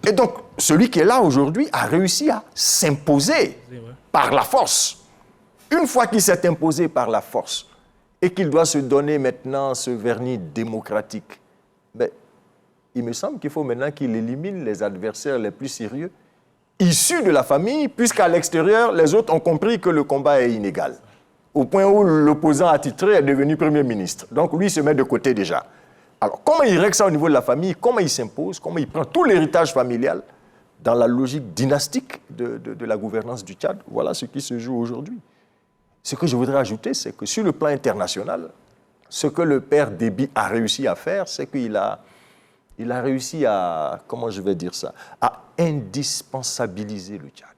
Et donc, celui qui est là aujourd'hui a réussi à s'imposer par la force. Une fois qu'il s'est imposé par la force et qu'il doit se donner maintenant ce vernis démocratique, ben, il me semble qu'il faut maintenant qu'il élimine les adversaires les plus sérieux, issus de la famille, puisqu'à l'extérieur, les autres ont compris que le combat est inégal. Au point où l'opposant attitré est devenu Premier ministre. Donc lui, il se met de côté déjà. Alors, comment il règle ça au niveau de la famille? Comment il s'impose? Comment il prend tout l'héritage familial dans la logique dynastique de la gouvernance du Tchad? Voilà ce qui se joue aujourd'hui. Ce que je voudrais ajouter, c'est que sur le plan international, ce que le père Déby a réussi à faire, c'est qu'il a réussi à, comment je vais dire ça, à indispensabiliser le Tchad.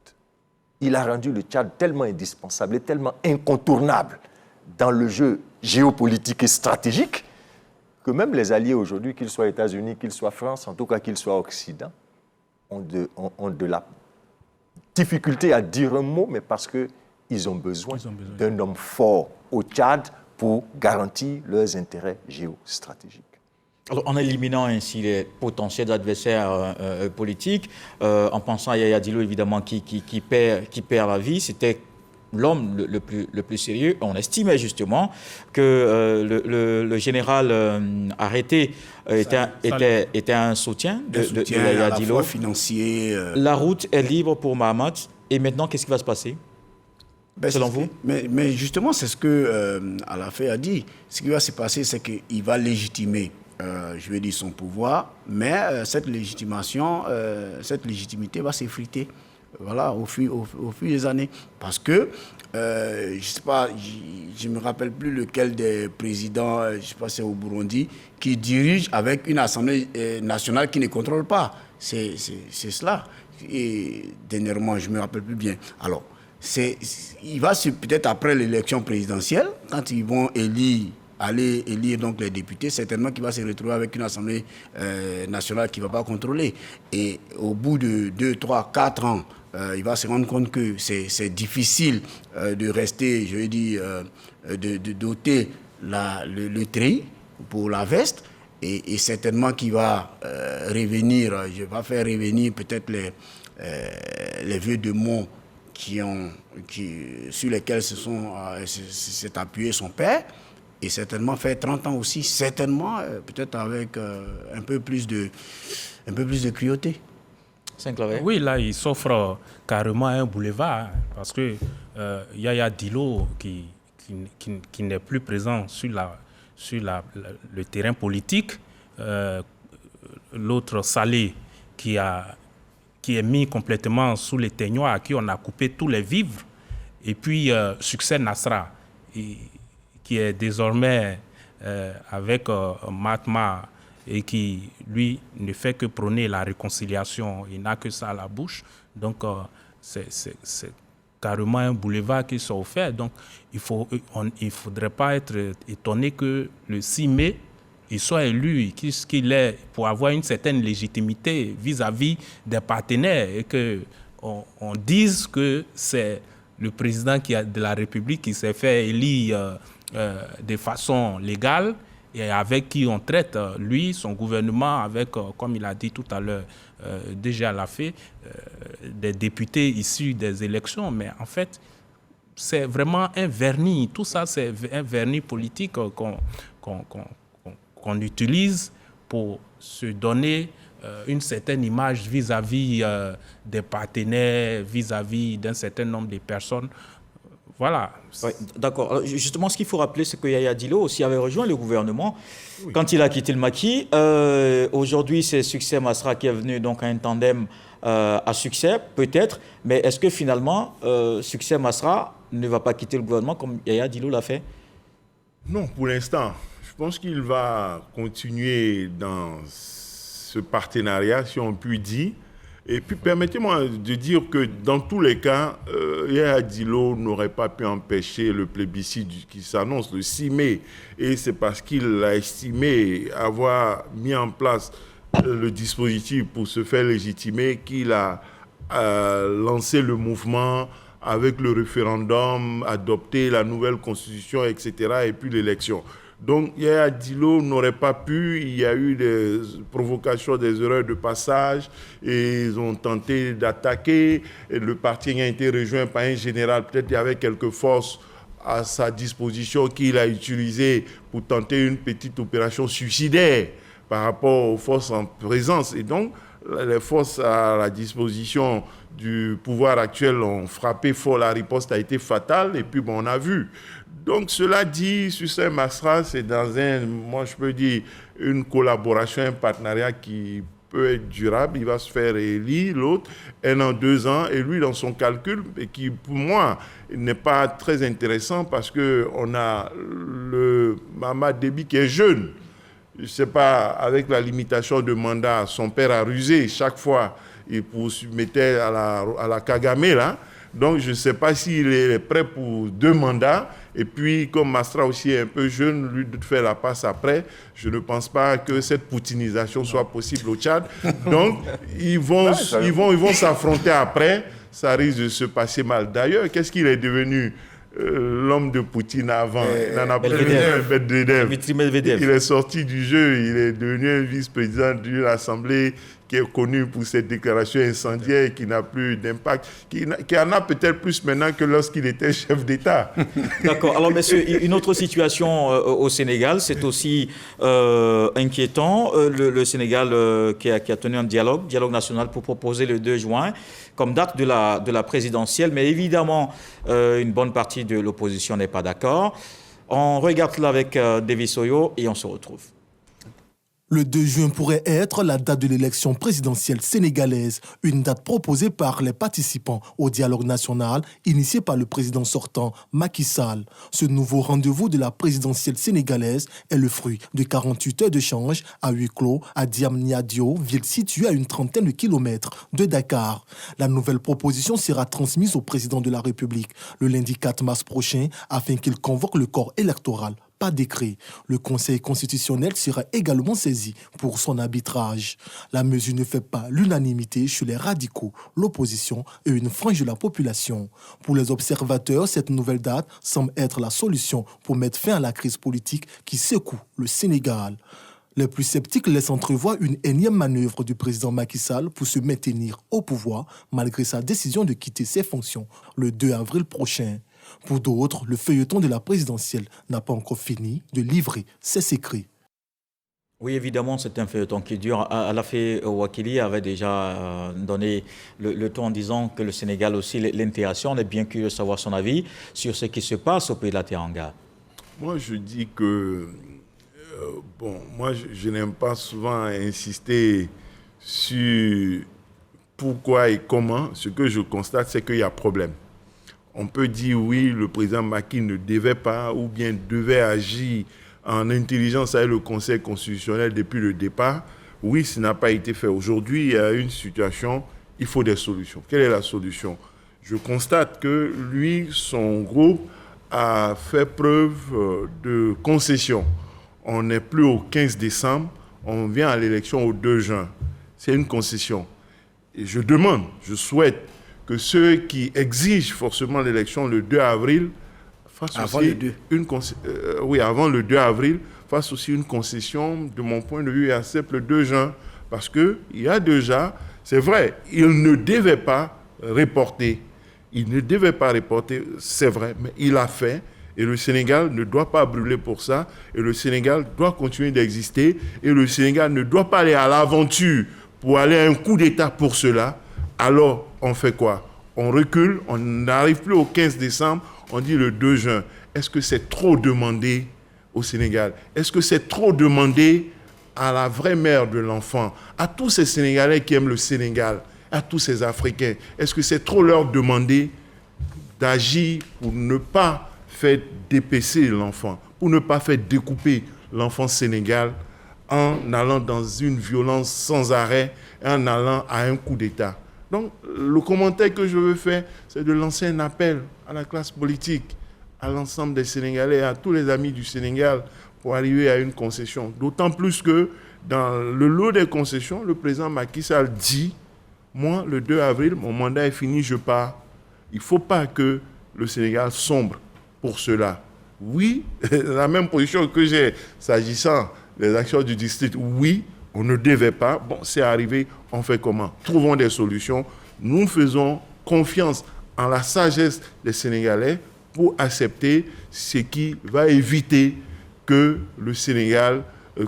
Il a rendu le Tchad tellement indispensable et tellement incontournable dans le jeu géopolitique et stratégique que même les alliés aujourd'hui, qu'ils soient États-Unis, qu'ils soient France, en tout cas qu'ils soient Occident, ont de la difficulté à dire un mot, mais parce qu'ils ont besoin d'un homme fort au Tchad pour garantir leurs intérêts géostratégiques. Alors, en éliminant ainsi les potentiels adversaires politiques, en pensant à Yaya Dillo, évidemment, qui perd la vie, c'était l'homme le plus sérieux. On estimait justement que le général arrêté était un soutien de Yaya Dillo. À la fois financier. La route est libre pour Mahamat. Et maintenant, qu'est-ce qui va se passer selon vous? Mais justement, c'est ce que Alafé a dit. Ce qui va se passer, c'est qu'il va légitimer, je vais dire, son pouvoir, mais cette légitimité va s'effriter. Voilà, au fil des années. Parce que, je ne sais pas, je ne me rappelle plus lequel des présidents, je ne sais pas si c'est au Burundi, qui dirige avec une assemblée nationale qui ne contrôle pas. C'est cela. Et dernièrement, je ne me rappelle plus bien. Alors, il va peut-être après l'élection présidentielle, quand ils vont aller élire donc les députés, certainement qu'il va se retrouver avec une assemblée nationale qui ne va pas contrôler. Et au bout de 2, 3, 4 ans, il va se rendre compte que c'est difficile de rester, je veux dire, de doter le treillis pour la veste. Et certainement qu'il va faire revenir peut-être les vœux de mots sur lesquels s'est appuyé son père. et certainement faire 30 ans aussi, certainement, peut-être avec un peu plus de cruauté. Saint-Claver. Oui, là, il s'offre carrément un boulevard, hein, parce que Yaya Dillo, qui n'est plus présent sur le terrain politique, l'autre Salé, qui est mis complètement sous les teignoirs, à qui on a coupé tous les vivres, et puis Succès Nasra, qui est désormais avec Mahatma, et qui, lui, ne fait que prôner la réconciliation. Il n'a que ça à la bouche. Donc, c'est carrément un boulevard qui s'est offert. Donc, il ne faudrait pas être étonné que le 6 mai, il soit élu, qu'il est, pour avoir une certaine légitimité vis-à-vis des partenaires, et qu'on dise que c'est le président de la République qui s'est fait élire de façon légale, et avec qui on traite, lui, son gouvernement, avec, comme il a dit tout à l'heure, déjà l'a fait, des députés issus des élections. Mais en fait, c'est vraiment un vernis. Tout ça, c'est un vernis politique qu'on utilise pour se donner une certaine image vis-à-vis des partenaires, vis-à-vis d'un certain nombre de personnes. Voilà. Oui, d'accord. Alors, justement, ce qu'il faut rappeler, c'est que Yaya Dillo aussi avait rejoint le gouvernement quand il a quitté le maquis. Aujourd'hui, c'est Succès Masra qui est venu donc à un tandem à Succès, peut-être. Mais est-ce que finalement, Succès Masra ne va pas quitter le gouvernement comme Yaya Dillo l'a fait? Non, pour l'instant. Je pense qu'il va continuer dans ce partenariat, si on peut dire. Et puis, permettez-moi de dire que dans tous les cas, Yaya Dillo n'aurait pas pu empêcher le plébiscite qui s'annonce le 6 mai. Et c'est parce qu'il a estimé avoir mis en place le dispositif pour se faire légitimer qu'il a lancé le mouvement avec le référendum, adopté la nouvelle constitution, etc. et puis l'élection. Donc, Yaya Dillo n'aurait pas pu, il y a eu des provocations, des erreurs de passage, et ils ont tenté d'attaquer, et le parti a été rejoint par un général, peut-être il y avait quelques forces à sa disposition qu'il a utilisées pour tenter une petite opération suicidaire par rapport aux forces en présence. Et donc, les forces à la disposition du pouvoir actuel ont frappé fort, la riposte a été fatale, et puis bon, on a vu. Donc, cela dit, Succès Masra, c'est dans moi je peux dire, une collaboration, un partenariat qui peut être durable. Il va se faire élire, l'autre, 1 an, 2 ans, et lui, dans son calcul, et qui, pour moi, n'est pas très intéressant parce qu'on a le Mamad Déby qui est jeune. Je ne sais pas, avec la limitation de mandat, son père a rusé chaque fois, il mettait à la Kagame, là. Donc, je ne sais pas s'il est prêt pour 2 mandats. Et puis, comme Masra aussi est un peu jeune, lui, de faire la passe après, je ne pense pas que cette poutinisation soit possible au Tchad. Donc, ils vont s'affronter après. Ça risque de se passer mal. D'ailleurs, qu'est-ce qu'il est devenu l'homme de Poutine avant? Medvedev. Il est sorti du jeu. Il est devenu un vice-président d'une assemblée qui est connu pour cette déclaration incendiaire, qui n'a plus d'impact, qui en a peut-être plus maintenant que lorsqu'il était chef d'État. D'accord. Alors, messieurs, une autre situation au Sénégal, c'est aussi inquiétant. Le Sénégal qui a tenu un dialogue national pour proposer le 2 juin comme date de la présidentielle, mais évidemment, une bonne partie de l'opposition n'est pas d'accord. On regarde cela avec Davis Oyo et on se retrouve. Le 2 juin pourrait être la date de l'élection présidentielle sénégalaise, une date proposée par les participants au dialogue national initié par le président sortant Macky Sall. Ce nouveau rendez-vous de la présidentielle sénégalaise est le fruit de 48 heures d'échange à huis clos à Diamniadio, ville située à une trentaine de kilomètres de Dakar. La nouvelle proposition sera transmise au président de la République le lundi 4 mars prochain afin qu'il convoque le corps électoral. Pas décret. Le Conseil constitutionnel sera également saisi pour son arbitrage. La mesure ne fait pas l'unanimité chez les radicaux, l'opposition et une frange de la population. Pour les observateurs, cette nouvelle date semble être la solution pour mettre fin à la crise politique qui secoue le Sénégal. Les plus sceptiques laissent entrevoir une énième manœuvre du président Macky Sall pour se maintenir au pouvoir malgré sa décision de quitter ses fonctions le 2 avril prochain. Pour d'autres, le feuilleton de la présidentielle n'a pas encore fini de livrer ses secrets. Oui, évidemment, c'est un feuilleton qui dure. Alafé Ouakili avait déjà donné le ton en disant que le Sénégal aussi, l'intégration, on est bien curieux de savoir son avis sur ce qui se passe au pays de la Teranga. Moi, je dis que, moi, je n'aime pas souvent insister sur pourquoi et comment. Ce que je constate, c'est qu'il y a problème. On peut dire, oui, le président Macky ne devait pas ou bien devait agir en intelligence avec le Conseil constitutionnel depuis le départ. Oui, ça n'a pas été fait. Aujourd'hui, il y a une situation, il faut des solutions. Quelle est la solution? Je constate que lui, son groupe a fait preuve de concession. On n'est plus au 15 décembre, on vient à l'élection au 2 juin. C'est une concession. Et je demande, je souhaite que ceux qui exigent forcément l'élection le 2 avril fassent avant aussi le 2. Avant le 2 avril, fassent aussi une concession, de mon point de vue, et acceptent le 2 juin. Parce qu'il y a déjà, c'est vrai, il ne devait pas reporter. Il ne devait pas reporter, c'est vrai, mais il a fait. Et le Sénégal ne doit pas brûler pour ça. Et le Sénégal doit continuer d'exister. Et le Sénégal ne doit pas aller à l'aventure pour aller à un coup d'État pour cela. Alors, on fait quoi? On recule, on n'arrive plus au 15 décembre, on dit le 2 juin. Est-ce que c'est trop demandé au Sénégal? Est-ce que c'est trop demandé à la vraie mère de l'enfant, à tous ces Sénégalais qui aiment le Sénégal, à tous ces Africains? Est-ce que c'est trop leur demander d'agir pour ne pas faire dépecer l'enfant, pour ne pas faire découper l'enfant sénégal en allant dans une violence sans arrêt et en allant à un coup d'État? Donc, le commentaire que je veux faire, c'est de lancer un appel à la classe politique, à l'ensemble des Sénégalais, à tous les amis du Sénégal, pour arriver à une concession. D'autant plus que dans le lot des concessions, le président Macky Sall dit, moi, le 2 avril, mon mandat est fini, je pars. Il ne faut pas que le Sénégal sombre pour cela. Oui, la même position que j'ai s'agissant des actions du district, oui, on ne devait pas. Bon, c'est arrivé, on fait comment? Trouvons des solutions. Nous faisons confiance en la sagesse des Sénégalais pour accepter ce qui va éviter que le Sénégal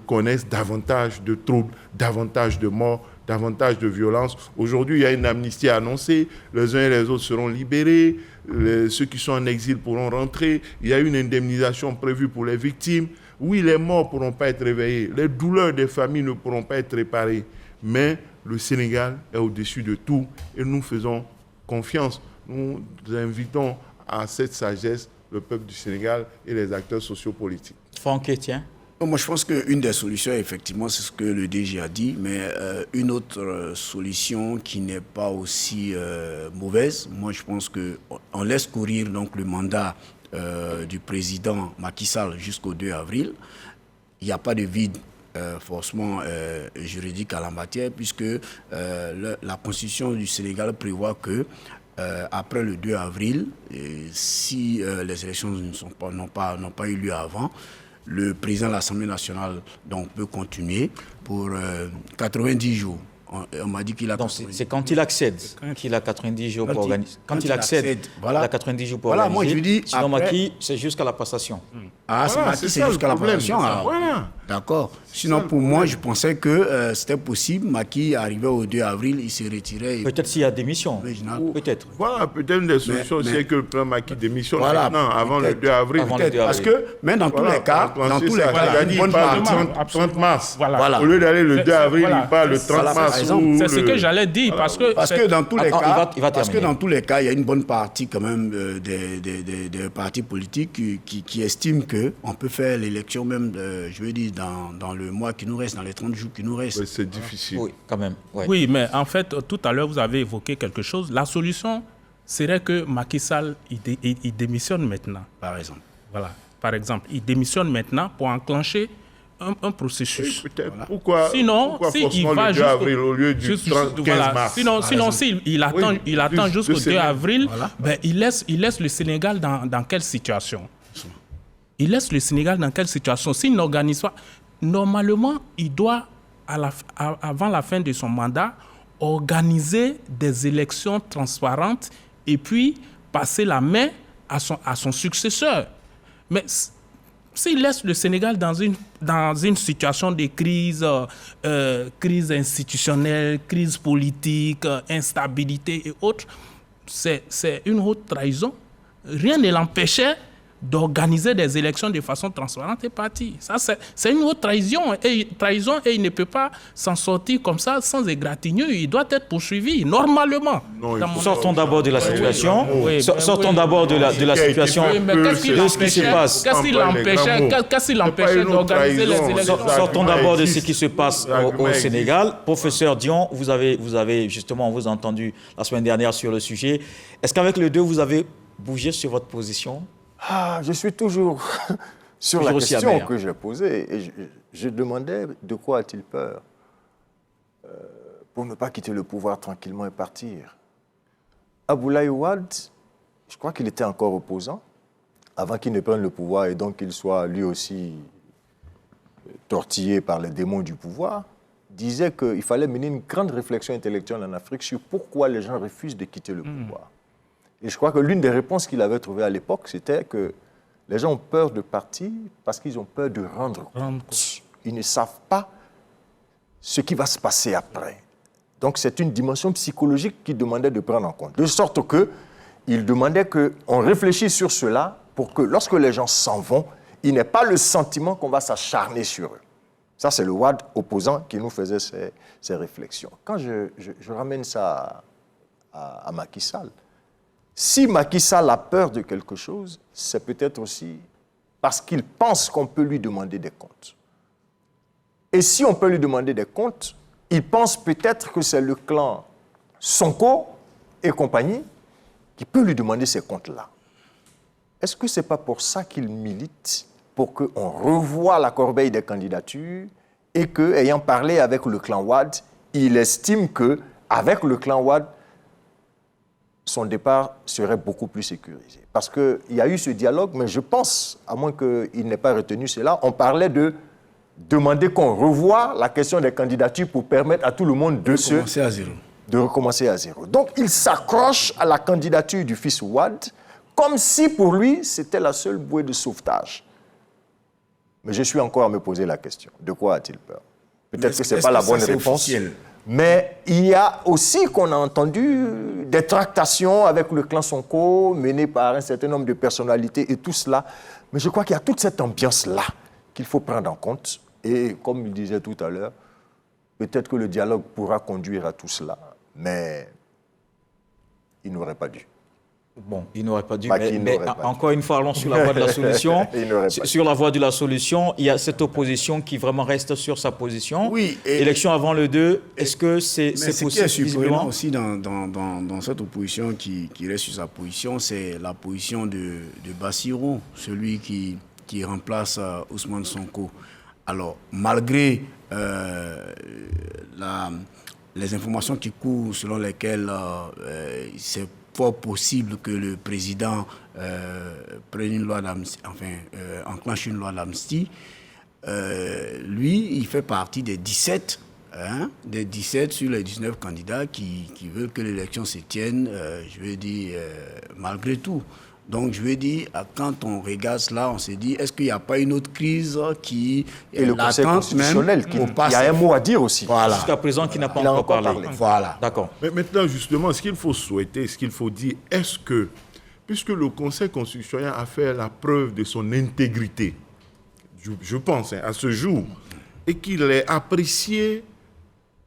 connaisse davantage de troubles, davantage de morts, davantage de violence. Aujourd'hui, il y a une amnistie annoncée. Les uns et les autres seront libérés. Ceux qui sont en exil pourront rentrer. Il y a une indemnisation prévue pour les victimes. Oui, les morts ne pourront pas être réveillés. Les douleurs des familles ne pourront pas être réparées. Mais le Sénégal est au-dessus de tout et nous faisons confiance. Nous invitons à cette sagesse le peuple du Sénégal et les acteurs sociopolitiques. Franck Etienne. Moi, je pense qu'une des solutions, effectivement, c'est ce que le DG a dit, mais une autre solution qui n'est pas aussi mauvaise, moi, je pense qu'on laisse courir donc, le mandat du président Macky Sall jusqu'au 2 avril. Il n'y a pas de vide forcément juridique à la matière, puisque la Constitution du Sénégal prévoit que après le 2 avril, si les élections n'ont pas eu lieu avant, le président de l'Assemblée nationale donc, peut continuer pour 90 jours. On m'a dit qu'il a... Donc c'est quand il accède qu'il a 90 jours pour organiser. Quand il accède, voilà. Il a 90 jours pour voilà, organiser. Moi, je dis, sinon, après... Macky, c'est jusqu'à la passation. Ah, Voilà, c'est jusqu'à la passation. Voilà. D'accord. Sinon, pour moi, je pensais que c'était possible. Macky arrivait au 2 avril, il se retirait. Peut-être s'il y a démission. Peut-être. Voilà, peut-être une des solutions, c'est que le plan Macky démissionne voilà, maintenant, avant le 2 avril. Avant le 2 avril. Parce que, même dans tous les cas, il y a une bonne partie. 30 mars. Voilà. Au lieu d'aller le 2 avril, voilà. il part le 30 mars. C'est ce que j'allais dire. Parce que dans tous les cas, il va parce que terminer. dans tous les cas, il y a une bonne partie quand même des partis politiques qui estiment qu'on peut faire l'élection même, je veux dire, dans le mois qui nous reste, dans les 30 jours qui nous restent. Ouais, c'est difficile. Oui, quand même. Ouais. Oui, mais en fait, tout à l'heure, vous avez évoqué quelque chose. La solution serait que Macky Sall, il démissionne maintenant. Par exemple. Voilà. Par exemple, il démissionne maintenant pour enclencher un processus. Oui, peut-être. Pourquoi Sinon, il va le 2 avril au lieu du 15 mars? Sinon s'il attend jusqu'au 2 avril, voilà. Ben, il laisse le Sénégal dans quelle situation? Il laisse le Sénégal dans quelle situation? S'il n'organise pas, normalement, il doit, avant la fin de son mandat, organiser des élections transparentes et puis passer la main à son successeur. Mais s'il laisse le Sénégal dans une situation de crise, crise institutionnelle, crise politique, instabilité et autres, c'est une haute trahison. Rien ne l'empêchait d'organiser des élections de façon transparente et partie. Ça, c'est une haute trahison et il ne peut pas s'en sortir comme ça sans égratignure. Il doit être poursuivi normalement. Sortons d'abord de la situation. Sortons d'abord de la situation. Mais qu'est-ce qui se passe? Qu'est-ce qui l'empêchait d'organiser les élections? Sortons d'abord de ce qui se passe au Sénégal. Professeur Dion, vous avez justement entendu la semaine dernière sur le sujet. Est-ce qu'avec les deux, vous avez bougé sur votre position? Je suis toujours sur la question que j'ai posée. Et je demandais de quoi a-t-il peur pour ne pas quitter le pouvoir tranquillement et partir. Abdoulaye Wade, je crois qu'il était encore opposant avant qu'il ne prenne le pouvoir et donc qu'il soit lui aussi tortillé par les démons du pouvoir, disait qu'il fallait mener une grande réflexion intellectuelle en Afrique sur pourquoi les gens refusent de quitter le pouvoir. Et je crois que l'une des réponses qu'il avait trouvées à l'époque, c'était que les gens ont peur de partir parce qu'ils ont peur de rendre compte. Ils ne savent pas ce qui va se passer après. Donc c'est une dimension psychologique qu'il demandait de prendre en compte. De sorte qu'il demandait qu'on réfléchisse sur cela pour que lorsque les gens s'en vont, ils n'aient pas le sentiment qu'on va s'acharner sur eux. Ça, c'est le Wade opposant qui nous faisait ces réflexions. Quand je ramène ça à Macky Sall, si Macky Sall a peur de quelque chose, c'est peut-être aussi parce qu'il pense qu'on peut lui demander des comptes. Et si on peut lui demander des comptes, il pense peut-être que c'est le clan Sonko et compagnie qui peut lui demander ces comptes-là. Est-ce que ce n'est pas pour ça qu'il milite, pour qu'on revoie la corbeille des candidatures et que, ayant parlé avec le clan Wade, il estime qu'avec le clan Wade, son départ serait beaucoup plus sécurisé. Parce qu'il y a eu ce dialogue, mais je pense, à moins qu'il n'ait pas retenu cela, on parlait de demander qu'on revoie la question des candidatures pour permettre à tout le monde de recommencer à zéro. Donc, il s'accroche à la candidature du fils Wade, comme si pour lui, c'était la seule bouée de sauvetage. Mais je suis encore à me poser la question. De quoi a-t-il peur? Peut-être que ce n'est pas la bonne réponse. Officiel? Mais il y a aussi qu'on a entendu des tractations avec le clan Sonko menées par un certain nombre de personnalités et tout cela. Mais je crois qu'il y a toute cette ambiance-là qu'il faut prendre en compte. Et comme il disait tout à l'heure, peut-être que le dialogue pourra conduire à tout cela, mais il n'aurait pas dû. Bon, il n'aurait pas dû, mais encore une fois, allons sur la voie de la solution. Sur la voie de la solution, il y a cette opposition qui vraiment reste sur sa position. Oui. Élection avant le 2, est-ce que c'est possible? Ce qui est surprenant aussi dans cette opposition qui reste sur sa position, c'est la position de Bassirou, celui qui remplace Ousmane Sonko. Alors, malgré les informations qui courent selon lesquelles c'est fort possible que le président prenne une loi d'amnistie, enclenche une loi d'amnistie. Lui, il fait partie des 17 sur les 19 candidats qui veulent que l'élection se tienne, je veux dire, malgré tout. Donc, je veux dire, quand on regarde cela, on se dit, est-ce qu'il n'y a pas une autre crise qui est le Conseil constitutionnel il y a un mot à dire aussi. Voilà. Jusqu'à présent, qui n'a pas encore parlé. Voilà. D'accord. Mais maintenant, justement, ce qu'il faut souhaiter, ce qu'il faut dire, est-ce que, puisque le Conseil constitutionnel a fait la preuve de son intégrité, je pense, à ce jour, et qu'il est apprécié,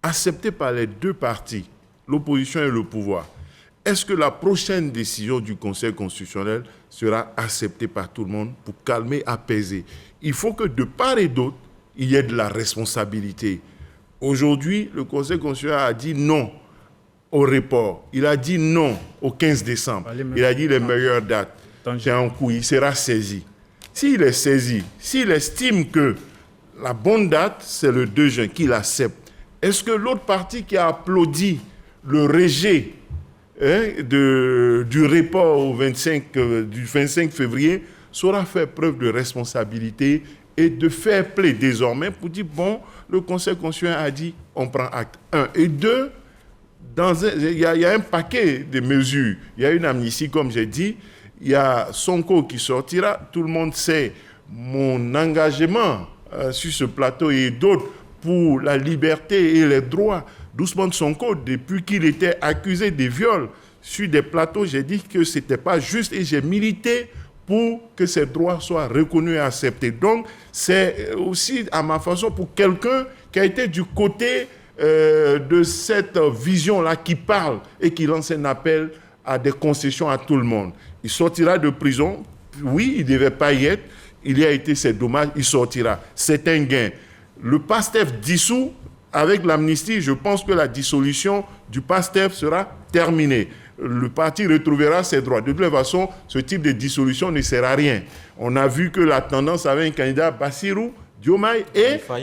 accepté par les deux partis, l'opposition et le pouvoir, est-ce que la prochaine décision du Conseil constitutionnel sera acceptée par tout le monde pour calmer, apaiser? Il faut que de part et d'autre, il y ait de la responsabilité. Aujourd'hui, le Conseil constitutionnel a dit non au report. Il a dit non au 15 décembre. Il a dit les meilleures dates. C'est en cours, il sera saisi. S'il est saisi, s'il estime que la bonne date, c'est le 2 juin, qu'il accepte, est-ce que l'autre parti qui a applaudi le rejet du report du 25 février saura faire preuve de responsabilité et de fair play désormais pour dire, bon, le Conseil constitutionnel a dit, on prend acte. 1. Et 2, il y a un paquet de mesures. Il y a une amnistie, comme j'ai dit. il y a Sonko qui sortira. Tout le monde sait mon engagement sur ce plateau et d'autres pour la liberté et les droits d'Ousmane Sonko. Depuis qu'il était accusé de viol sur des plateaux, j'ai dit que ce n'était pas juste et j'ai milité pour que ces droits soient reconnus et acceptés. Donc, c'est aussi à ma façon pour quelqu'un qui a été du côté de cette vision-là qui parle et qui lance un appel à des concessions à tout le monde. Il sortira de prison. Oui, il ne devait pas y être. Il y a été, c'est dommage, il sortira. C'est un gain. Le PASTEF dissous, avec l'amnistie, je pense que la dissolution du PASTEF sera terminée. Le parti retrouvera ses droits. De toute façon, ce type de dissolution ne sert à rien. On a vu que la tendance avait un candidat, Bassirou Diomaye,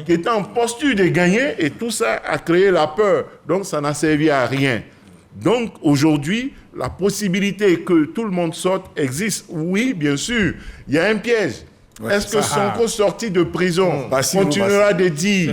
qui était en posture de gagner, et tout ça a créé la peur. Donc, ça n'a servi à rien. Donc, aujourd'hui, la possibilité que tout le monde sorte existe. Oui, bien sûr, il y a un piège. Ouais, est-ce que Sonko, sorti de prison, continuera de dire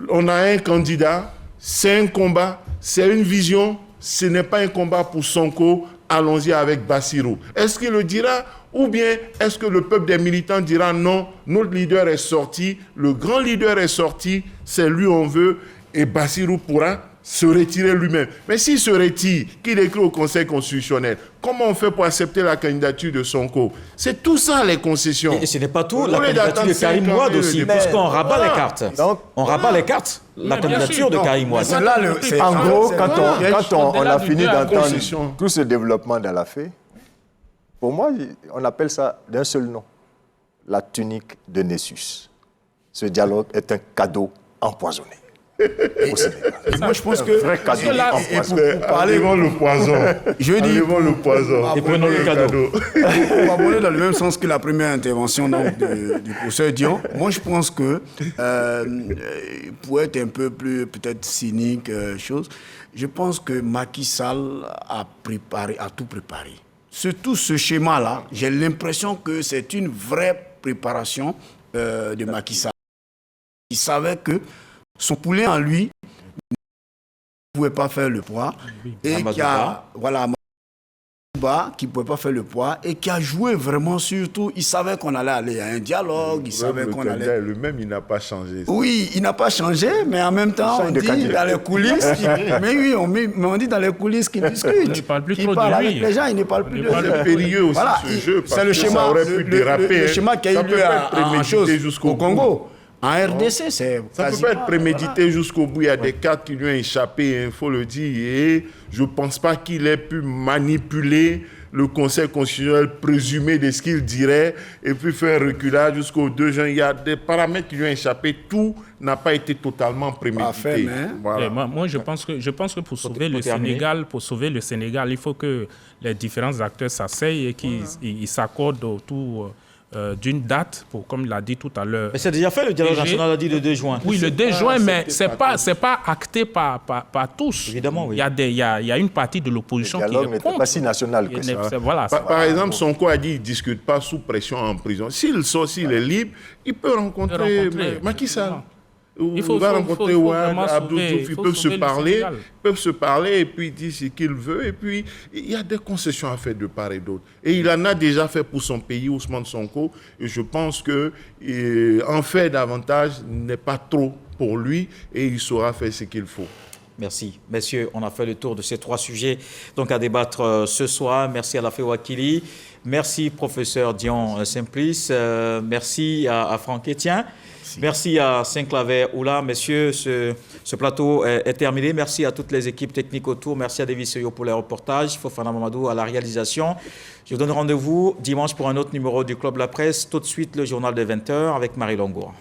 on a un candidat, c'est un combat, c'est une vision, ce n'est pas un combat pour Sonko, allons-y avec Bassirou. Est-ce qu'il le dira ou bien est-ce que le peuple des militants dira non, notre leader est sorti, le grand leader est sorti, c'est lui on veut et Bassirou pourra se retirer lui-même. Mais s'il se retire, qu'il écrit au Conseil constitutionnel, comment on fait pour accepter la candidature de Sonko? C'est tout ça les concessions. Et ce n'est pas tout, la candidature de Karim Wade aussi, puisqu'on rabat les cartes. Donc, on rabat les cartes, la candidature de Karim Wade. En gros, quand on a fini d'entendre tout ce développement dans la fée, pour moi, on appelle ça d'un seul nom, la tunique de Nessus. Ce dialogue est un cadeau empoisonné. Moi, je pense que vrai cadeau. Pour parler le poison. Je dis le poison. Et prenons le cadeau. On va voler dans le même sens que la première intervention donc, du professeur Dion. Moi, je pense que pour être un peu plus peut-être cynique, je pense que Macky Sall a tout préparé. Tout ce schéma-là, j'ai l'impression que c'est une vraie préparation de Macky Sall. Il savait que son poulet en lui ne pouvait pas faire le poids et qui a qui ne pouvait pas faire le poids et qui a joué vraiment surtout. Il savait qu'on allait aller à un dialogue, il savait qu'on allait. Le même, il n'a pas changé. Oui, il n'a pas changé, mais en même temps, on dit dans les coulisses. On dit dans les coulisses qu'il discute. Il ne parle plus trop de lui. Avec les gens, il ne parle plus de lui. C'est périlleux aussi ce jeu. C'est le schéma, le schéma qui a eu lieu au Congo. En RDC, c'est ça ne peut pas être prémédité jusqu'au bout. Il y a des cartes qui lui ont échappé, il faut le dire. Et je ne pense pas qu'il ait pu manipuler le Conseil constitutionnel présumé de ce qu'il dirait et puis faire reculage jusqu'au 2 juin. Il y a des paramètres qui lui ont échappé. Tout n'a pas été totalement prémédité. Voilà. Moi, je pense que pour sauver le Sénégal, il faut que les différents acteurs s'asseyent et qu'ils s'accordent autour d'une date, comme il l'a dit tout à l'heure. Mais c'est déjà fait, le dialogue national a dit le 2 juin. Oui, le 2 juin, mais ce n'est pas acté par tous. Évidemment, oui. Il y a une partie de l'opposition qui est contre. Le dialogue n'était pas si national que ça. Voilà, par exemple, Sonko a dit qu'il ne discute pas sous pression en prison. S'il sort, s'il est libre, il peut rencontrer Macky Sall. Il va rencontrer Ouad, Abdou Diouf, ils peuvent se parler et puis dire ce qu'il veut. Et puis, il y a des concessions à faire de part et d'autre. Et il en a déjà fait pour son pays, Ousmane Sonko. Et je pense qu'en faire davantage n'est pas trop pour lui et il saura faire ce qu'il faut. Merci. Messieurs, on a fait le tour de ces 3 sujets donc à débattre ce soir. Merci à la Wakili. Merci, professeur Dion Simplice. Merci à Franck Etienne. Merci à Saint-Claver Oula. Messieurs, ce plateau est terminé. Merci à toutes les équipes techniques autour. Merci à David Seyo pour les reportages. Fofana Mamadou à la réalisation. Je vous donne rendez-vous dimanche pour un autre numéro du Club La Presse. Tout de suite, le journal de 20h avec Marie Longour.